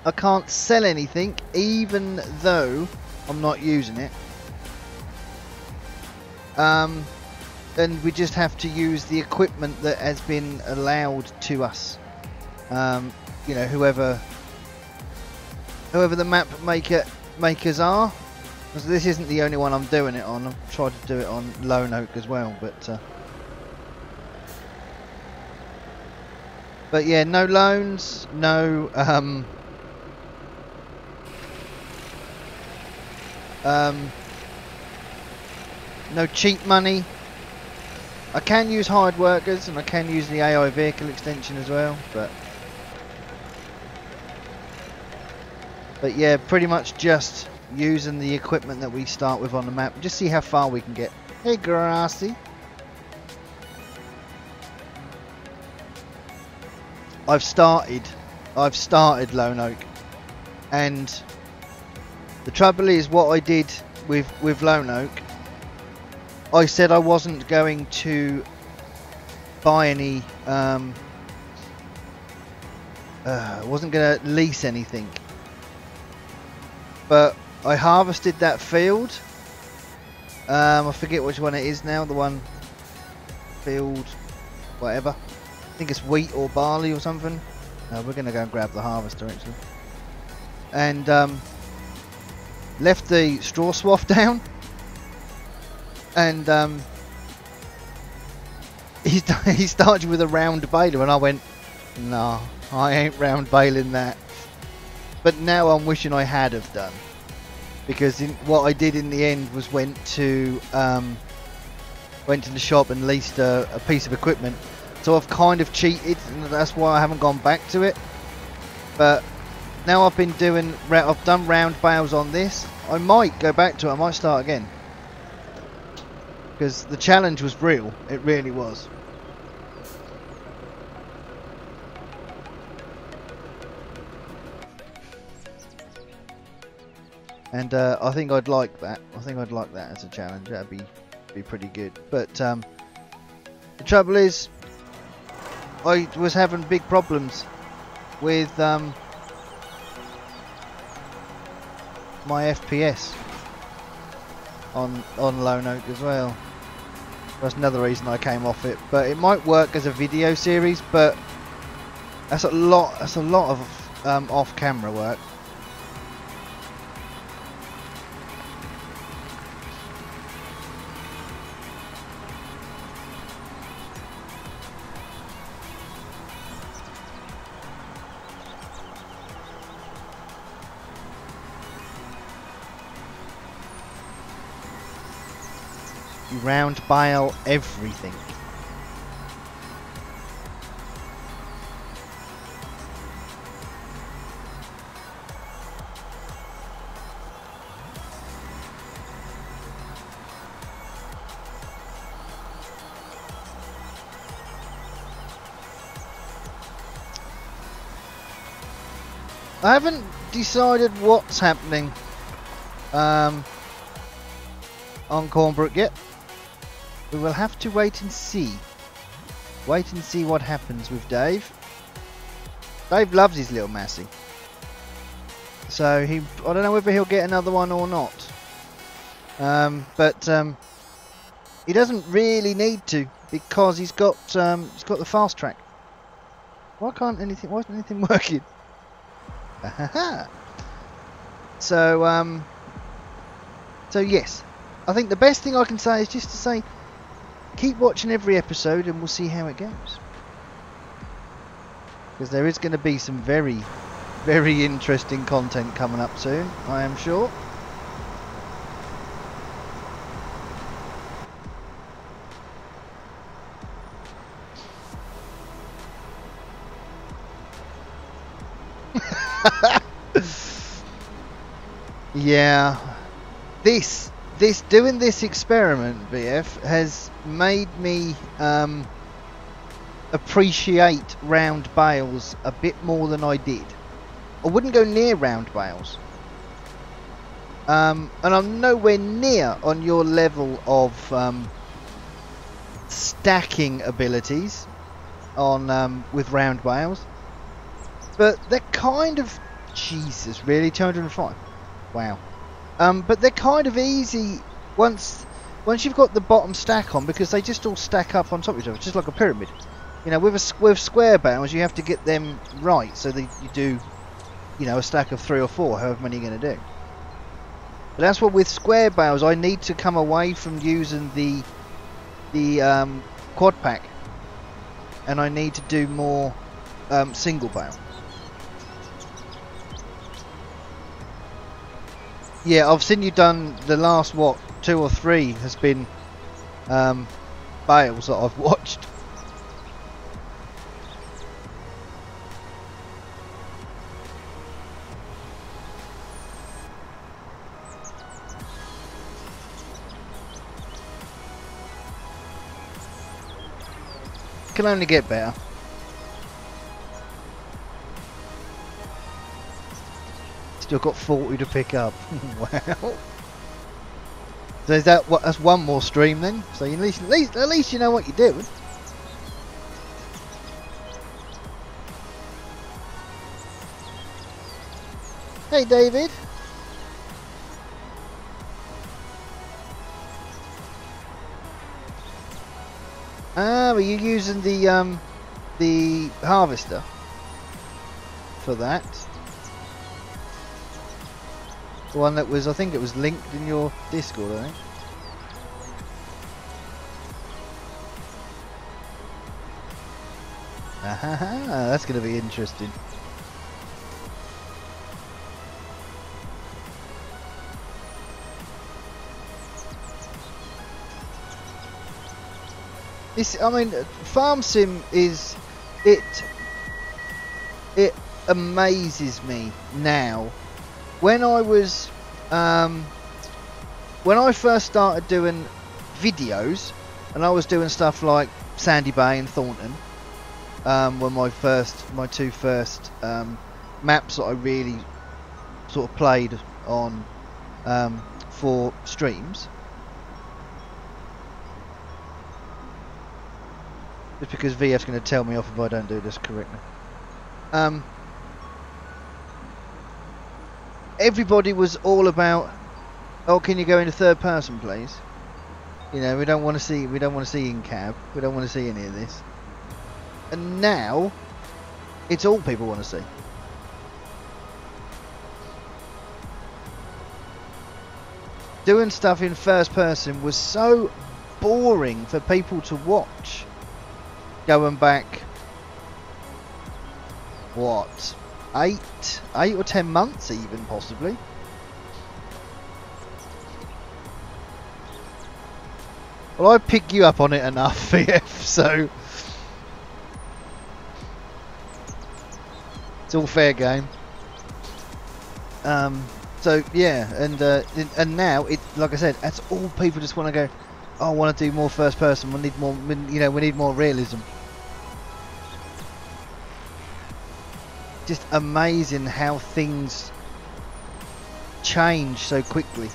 I can't sell anything even though I'm not using it. And we just have to use the equipment that has been allowed to us. You know, whoever the map makers are. Because this isn't the only one I'm doing it on. I've tried to do it on Lone Oak as well, but yeah, no loans, no no cheap money. I can use hired workers and I can use the AI vehicle extension as well, but yeah, pretty much just using the equipment that we start with on the map. Just see how far we can get. Hey, Grassy. I've started Lone Oak, and the trouble is what I did with Lone Oak, I said I wasn't going to buy any wasn't going to lease anything, but I harvested that field. I forget which one it is now, the one field whatever, I think it's wheat or barley or something. We're going to go and grab the harvester actually. And left the straw swath down. And he started with a round baler and I went, nah, I ain't round baling that. But now I'm wishing I had have done. Because what I did in the end was went to the shop and leased a piece of equipment. So I've kind of cheated, and that's why I haven't gone back to it. But now I've done round bales on this. I might go back to it. I might start again. Because the challenge was real. It really was. And I think I'd like that. I think I'd like that as a challenge. That'd be pretty good. But the trouble is, I was having big problems with my FPS on Lone Oak as well. That's another reason I came off it. But it might work as a video series, but that's a lot of off-camera work. You round bale everything. I haven't decided what's happening on Cornbrook yet. We will have to wait and see. Wait and see what happens with Dave. Dave loves his little Massey. So I don't know whether he'll get another one or not. But he doesn't really need to because he's got the fast track. Why isn't anything working? So yes, I think the best thing I can say is just to say, keep watching every episode and we'll see how it goes. Because there is going to be some very, very interesting content coming up soon, I am sure. Yeah, doing this experiment, VF, has made me appreciate round bales a bit more than I did. I wouldn't go near round bales, and I'm nowhere near on your level of stacking abilities on with round bales, but they're kind of, Jesus, really, 205. Wow. But they're kind of easy once you've got the bottom stack on, because they just all stack up on top of each other, just like a pyramid. You know, with square bales, you have to get them right so that you do, you know, a stack of 3 or 4, however many you're going to do. But that's what with square bales, I need to come away from using the quad pack, and I need to do more single bale. Yeah, I've seen you done the last, what, 2 or 3 has been bales that I've watched. Can only get better. Still got 40 to pick up. Wow. So is that what? That's one more stream then. So at least you know what you're doing. Hey, David. Ah, were you using the harvester for that? The one that was, I think it was linked in your Discord, I think. Aha, that's going to be interesting. I mean, Farm Sim is, it amazes me now. When I was, when I first started doing videos, and I was doing stuff like Sandy Bay and Thornton, were my two first maps that I really sort of played on for streams. Just because VF's going to tell me off if I don't do this correctly. Everybody was all about, oh, can you go into third person, please? You know, we don't want to see in cab. We don't want to see any of this. And now, it's all people want to see. Doing stuff in first person was so boring for people to watch. Going back, what, 8 or 10 months even, possibly. Well, I pick you up on it enough, VF, so it's all fair game. So yeah, and now it, like I said, that's all people just want to go. Oh, I want to do more first person. We need more, you know, we need more realism. Just amazing how things change so quickly.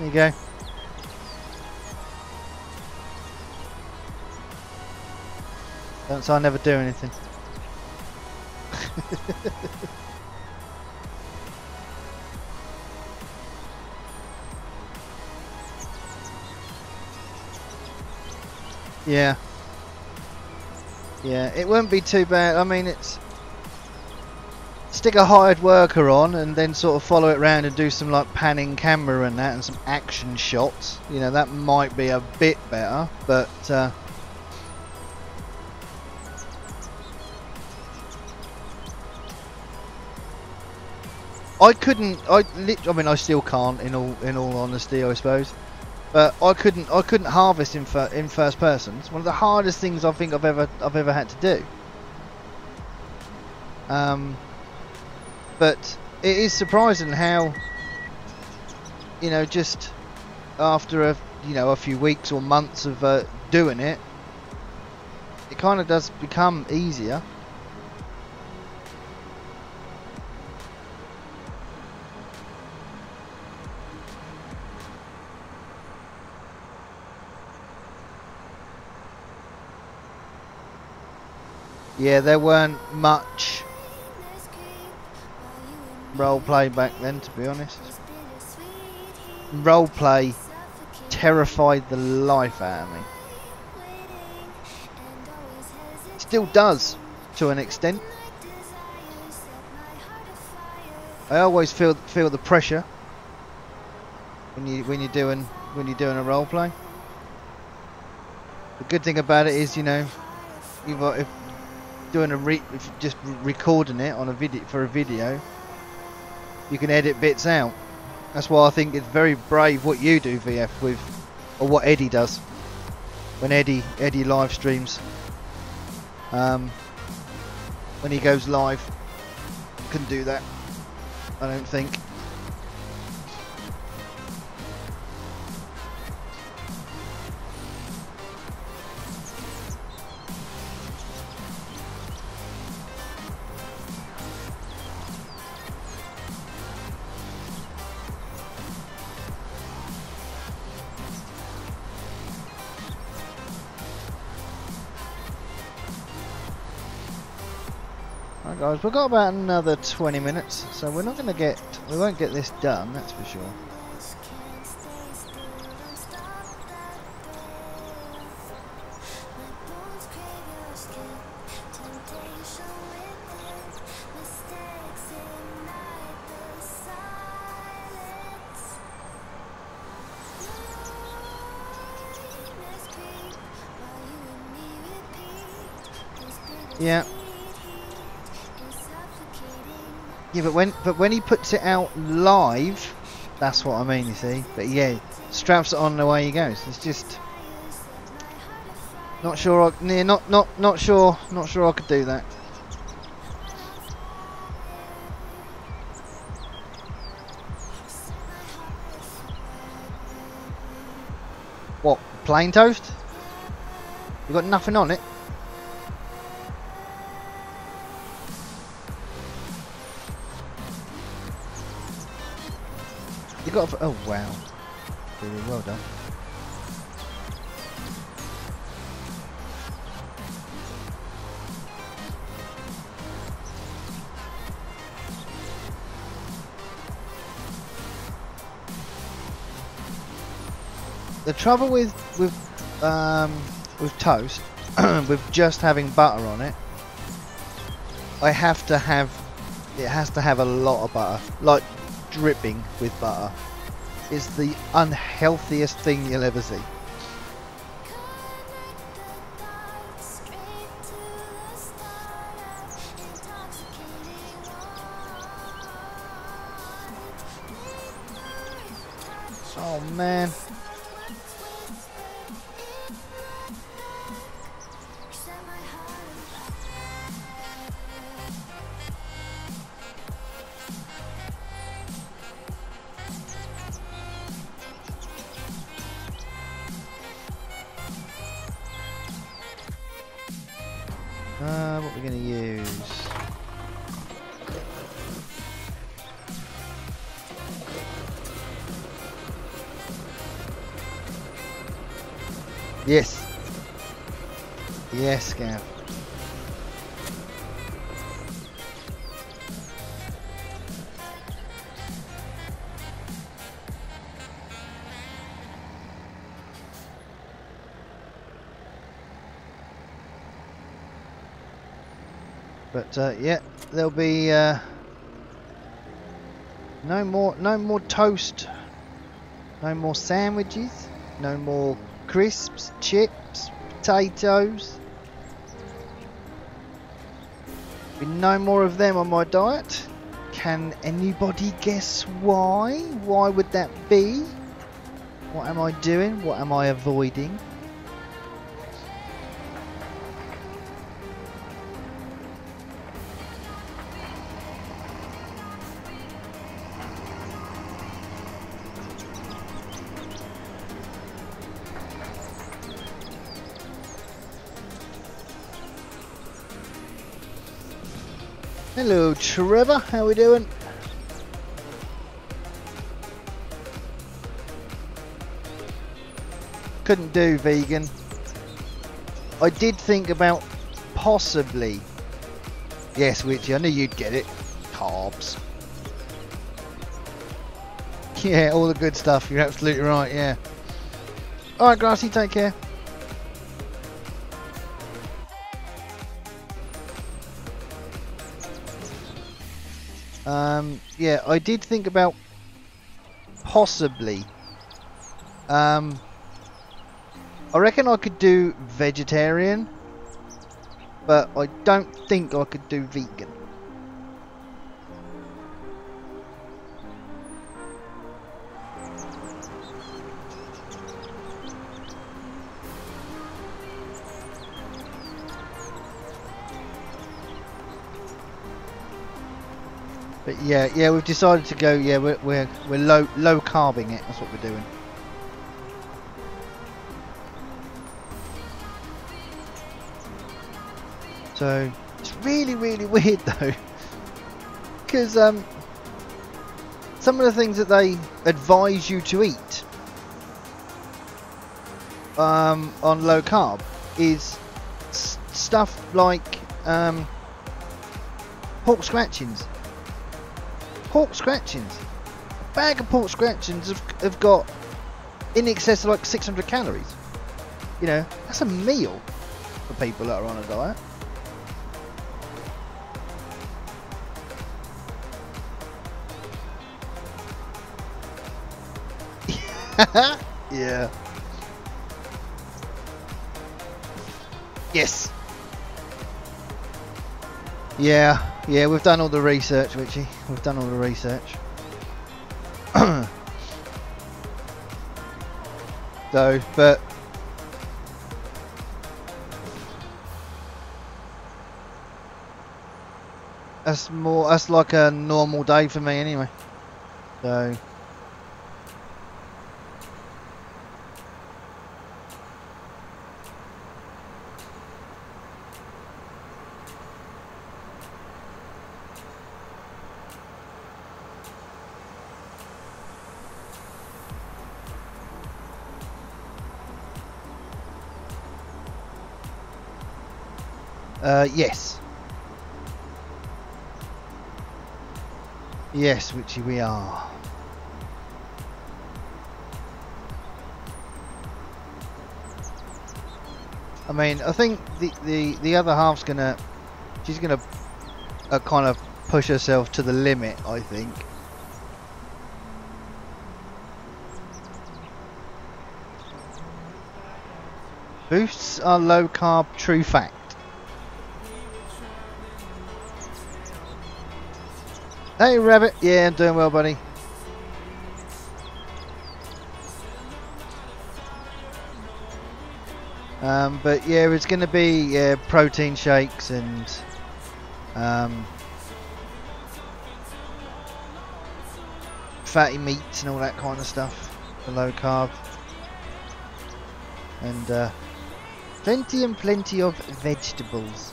you go. Don't say I never do anything. Yeah. Yeah, it won't be too bad. I mean, it's... Stick a hired worker on and then sort of follow it around and do some like panning camera and that and some action shots. You know, that might be a bit better, but... I couldn't. I mean, I still can't. In all honesty, I suppose. But I couldn't harvest in first person. It's one of the hardest things I think I've ever had to do. But it is surprising how, you know, just after a few weeks or months of doing it, it kind of does become easier. Yeah, there weren't much roleplay back then, to be honest. Roleplay terrified the life out of me. Still does, to an extent. I always feel the pressure when you're doing a roleplay. The good thing about it is, you know, if just recording it on a video, you can edit bits out. That's why I think it's very brave what you do, VF, or what Eddie does when Eddie live streams. When he goes live, can do that, I don't think. Right guys, we've got about another 20 minutes, so we won't get this done, that's for sure. Yeah. Yeah, but when he puts it out live, that's what I mean, you see. But yeah, straps it on and away he goes. It's just not sure. Not sure I could do that. What, plain toast? You got nothing on it? You got oh wow, really well done. The trouble with toast, with just having butter on it, it has to have a lot of butter, like dripping with butter. Is the unhealthiest thing you'll ever see. Oh man. What we're going to use? Yes. Yes, Gav. But yeah, there'll be no more toast, no more sandwiches, no more crisps, chips, potatoes. Be no more of them on my diet. Can anybody guess why? Why would that be? What am I doing? What am I avoiding? Hello Trevor, how we doing? Couldn't do vegan. I did think about possibly, yes Witchy, I knew you'd get it, carbs. Yeah, all the good stuff, you're absolutely right, yeah. Alright Grassy, take care. Yeah, I did think about possibly. I reckon I could do vegetarian, but I don't think I could do vegan. But yeah, we've decided to go. Yeah, we're low carbing it. That's what we're doing. So it's really weird though, because some of the things that they advise you to eat on low carb is stuff like pork scratchings. Pork scratchings. A bag of pork scratchings have got in excess of like 600 calories. You know, that's a meal for people that are on a diet. Yeah. Yes. Yeah, we've done all the research, Richie. We've done all the research. So, but that's like a normal day for me anyway. So yes. Yes, Richie, we are. I mean, I think the other half's she's gonna kind of push herself to the limit, I think. Boosts are low carb, true fact. Hey Rabbit, yeah, I'm doing well, buddy. But yeah, it's going to be protein shakes and fatty meats and all that kind of stuff for low carb, and plenty of vegetables.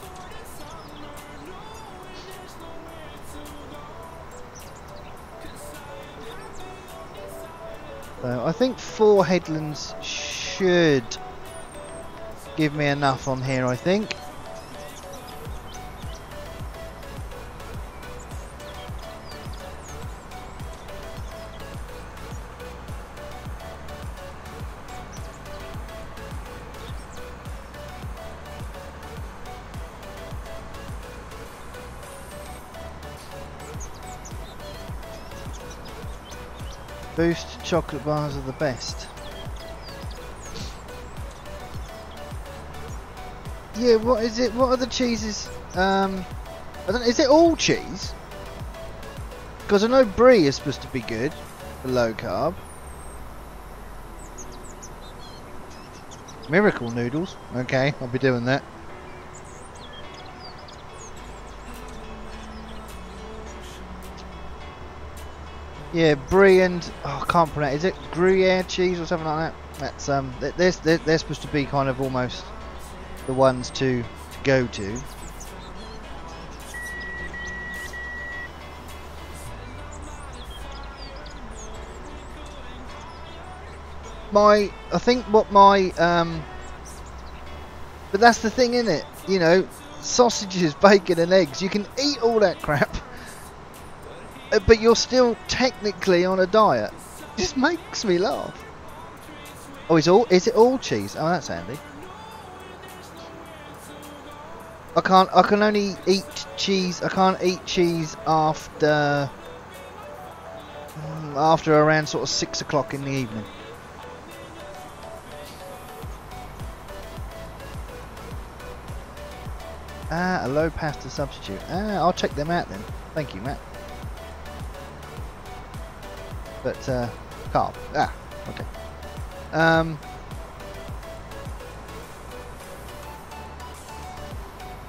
So I think 4 headlands should give me enough on here, I think. Boost chocolate bars are the best. Yeah, what is it? What are the cheeses? I don't know, is it all cheese? Because I know brie is supposed to be good for low carb. Miracle noodles. Okay, I'll be doing that. Yeah, brie and oh, I can't pronounce. Is it Gruyere cheese or something like that? That's they're supposed to be kind of almost the ones to go to. I think what my but that's the thing, isn't it? You know, sausages, bacon, and eggs. You can eat all that crap. But you're still technically on a diet. It just makes me laugh. Oh, is it all cheese? Oh, that's handy. I can only eat cheese. I can't eat cheese after around sort of 6 o'clock in the evening. Ah, a low pasta substitute. Ah, I'll check them out then. Thank you, Matt. But carb. Ah, okay.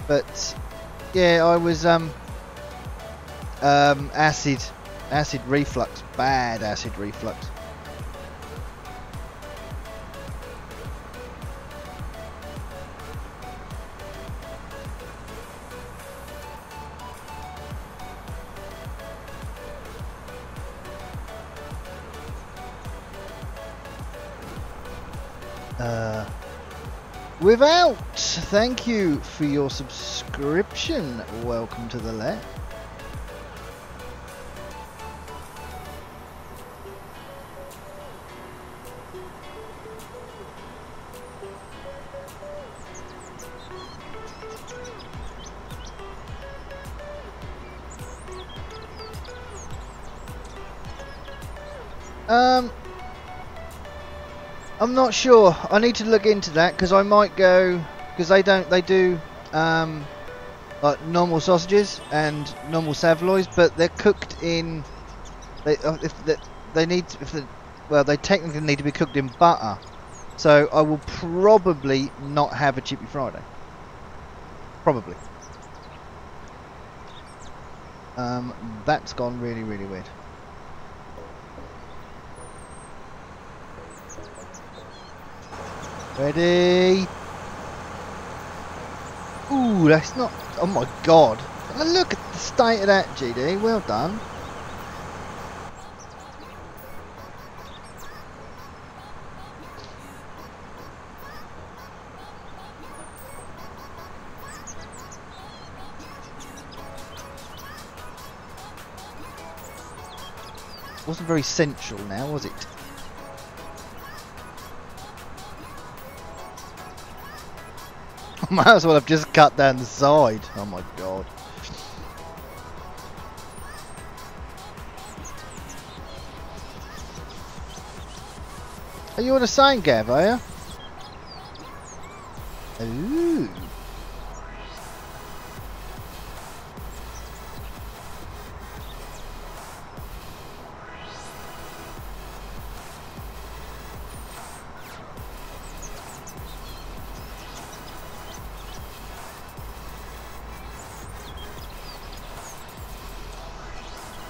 But yeah, I was acid reflux, bad acid reflux. Without, thank you for your subscription. Welcome to the let. I'm not sure. I need to look into that because I might go because they do like normal sausages and normal saveloys, but they're cooked in they technically need to be cooked in butter. So I will probably not have a Chippy Friday. Probably. That's gone really weird. Ready? Ooh, that's not... Oh my god. Look at the state of that, GD. Well done. Wasn't very central now, was it? Might as well have just cut down the side. Oh my god. Are you on the same, Gav, are you? Ooh.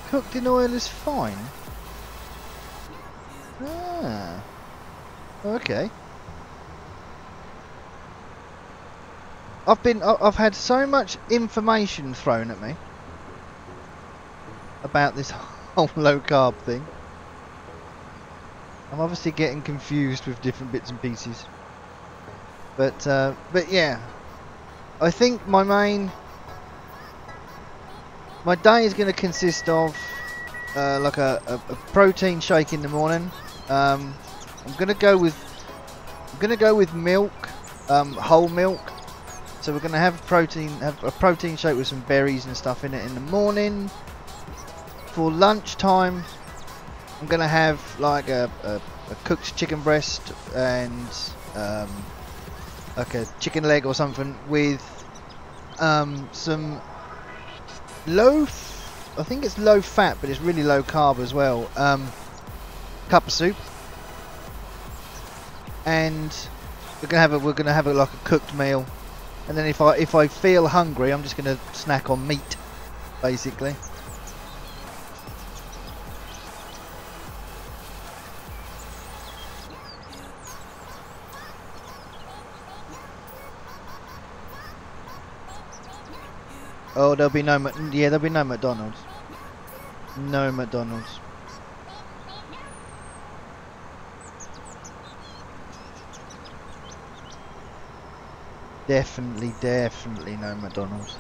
Cooked in oil is fine. Ah. Okay. I've had so much information thrown at me about this whole low carb thing. I'm obviously getting confused with different bits and pieces. But yeah, I think my day is going to consist of like a protein shake in the morning. I'm gonna go with milk, whole milk. So we're gonna have a protein shake with some berries and stuff in it in the morning. For lunchtime, I'm gonna have like a cooked chicken breast and like a chicken leg or something with some I think it's low fat, but it's really low carb as well. Cup of soup, and we're gonna have like a cooked meal. And then if I feel hungry, I'm just gonna snack on meat, basically. Oh, there'll be no McDonald's. No McDonald's. Definitely no McDonald's.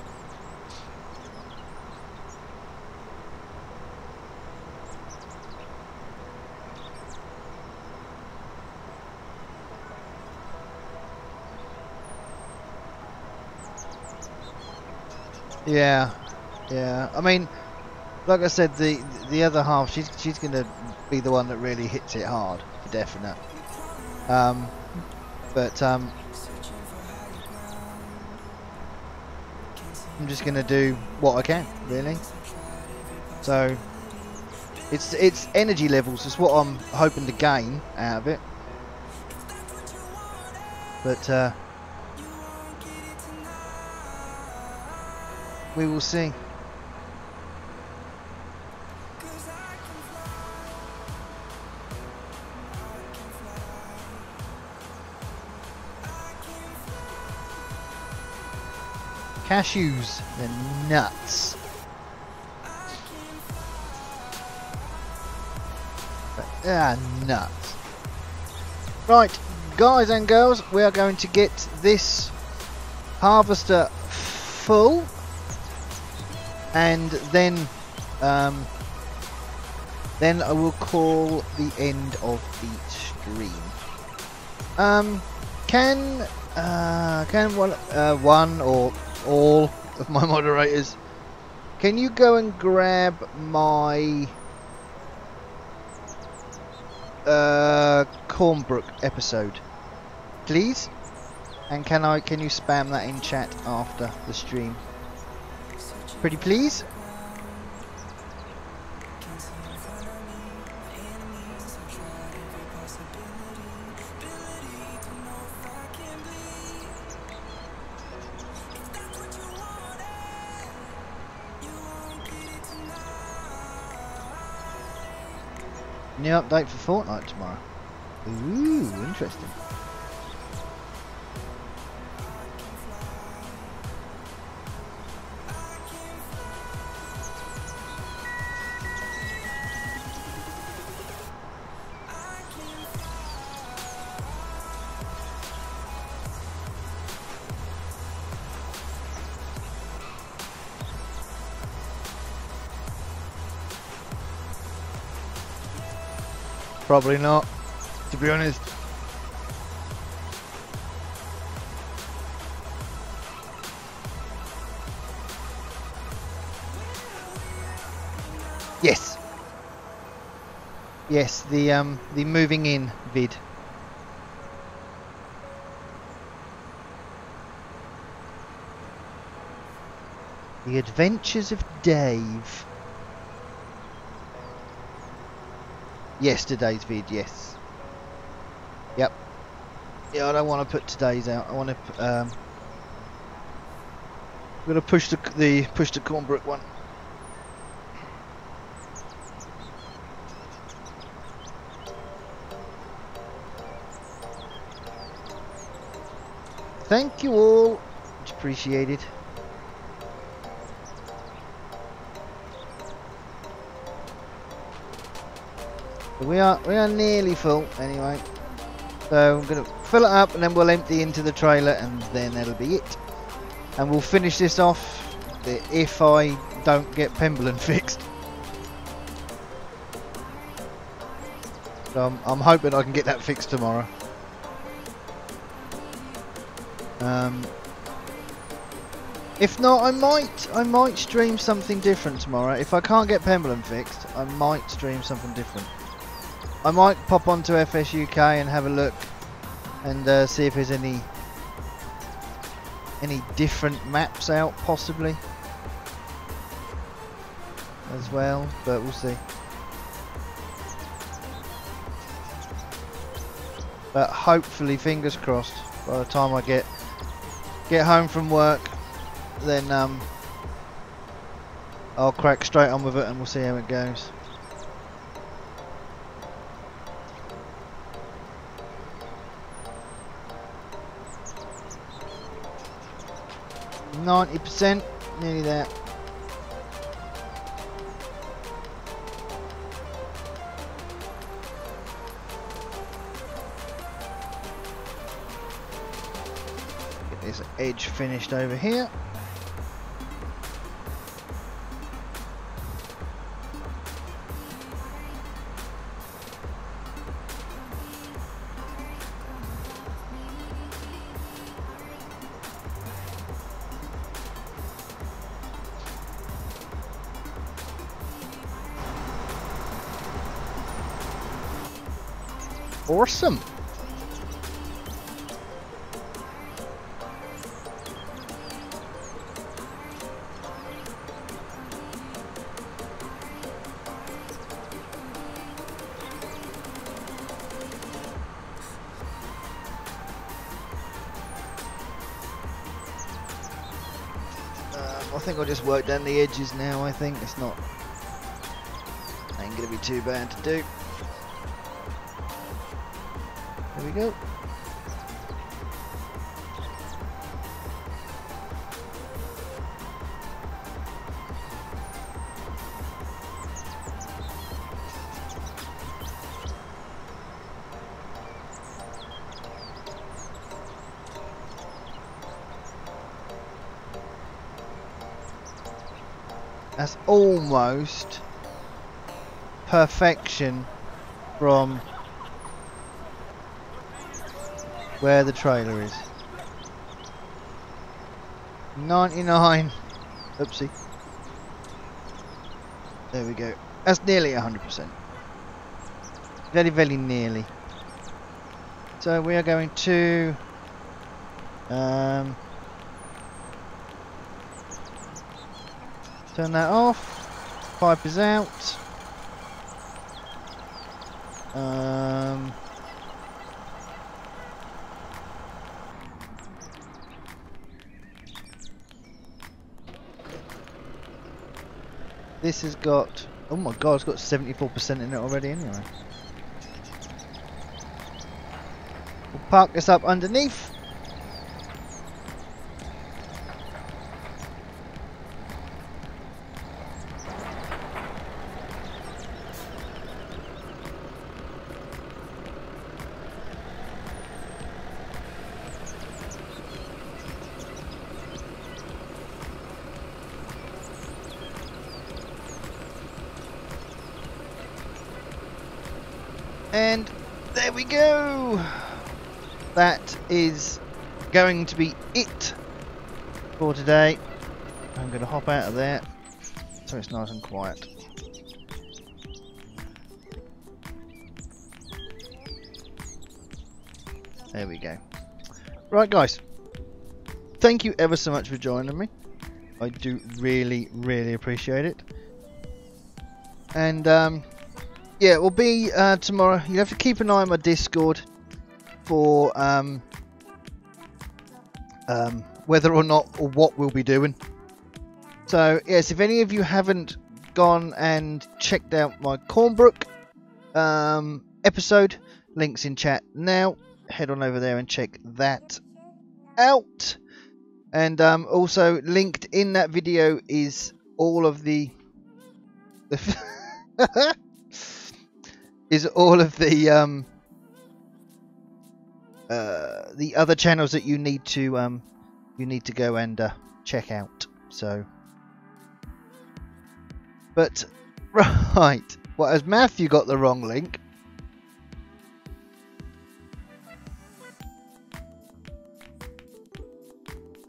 Yeah. I mean, like I said, the other half, she's gonna be the one that really hits it hard, for definite. But I'm just gonna do what I can, really. So it's energy levels is what I'm hoping to gain out of it. But we will see. Cashews, they're nuts. Nuts. Right, guys and girls, we are going to get this harvester full, and then I will call the end of the stream. Can one or all of my moderators, can you go and grab my Cornbrook episode, please? And can you spam that in chat after the stream? Pretty please? New update for Fortnite tomorrow. Ooh, interesting. Probably not, to be honest. Yes. Yes, the moving in vid. The Adventures of Dave. Yesterday's vid, yes. Yep. Yeah, I don't want to put today's out. I want to. I'm gonna push the Cornbrook one. Thank you all. Much appreciated. We are nearly full anyway, so I'm gonna fill it up, and then we'll empty into the trailer, and then that'll be it. And we'll finish this off if I don't get Pemberlin fixed. So I'm hoping I can get that fixed tomorrow. If not, I might stream something different tomorrow. If I can't get Pemberlin fixed, I might stream something different. I might pop onto FS UK and have a look and see if there's any different maps out, possibly, as well, but we'll see. But hopefully, fingers crossed, by the time I get home from work, then I'll crack straight on with it and we'll see how it goes. %, nearly there. Get this edge finished over here. Awesome. I think I'll just work down the edges now. I think it's not ain't gonna be too bad to do. There we go. That's almost perfection from where the trailer is. 99. Oopsie. There we go. That's nearly 100%. Very, very nearly. So we are going to turn that off. Pipe is out. This has got, oh my god, it's got 74% in it already anyway. We'll park this up underneath. And there we go. That is going to be it for today. I'm going to hop out of there so it's nice and quiet. There we go. Right guys, thank you ever so much for joining me. I do really, really appreciate it. And yeah, it will be tomorrow. You have to keep an eye on my Discord for whether or not or what we'll be doing. So yes, if any of you haven't gone and checked out my Cornbrook episode, links in chat now. Head on over there and check that out. And also linked in that video is all of the is all of the the other channels that you need to go and check out. So, but right, well, has Matthew got the wrong link?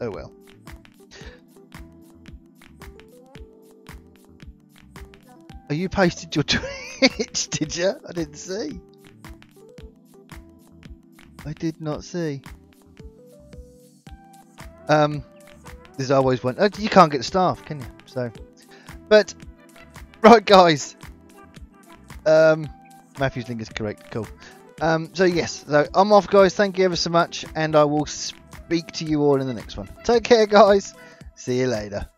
Oh well. Oh, you posted your Twitch, did you? I didn't see. I did not see. There's always one. Oh, you can't get the staff, can you? So, but right, guys. Matthew's link is correct. Cool. So yes. So I'm off, guys. Thank you ever so much, and I will speak to you all in the next one. Take care, guys. See you later.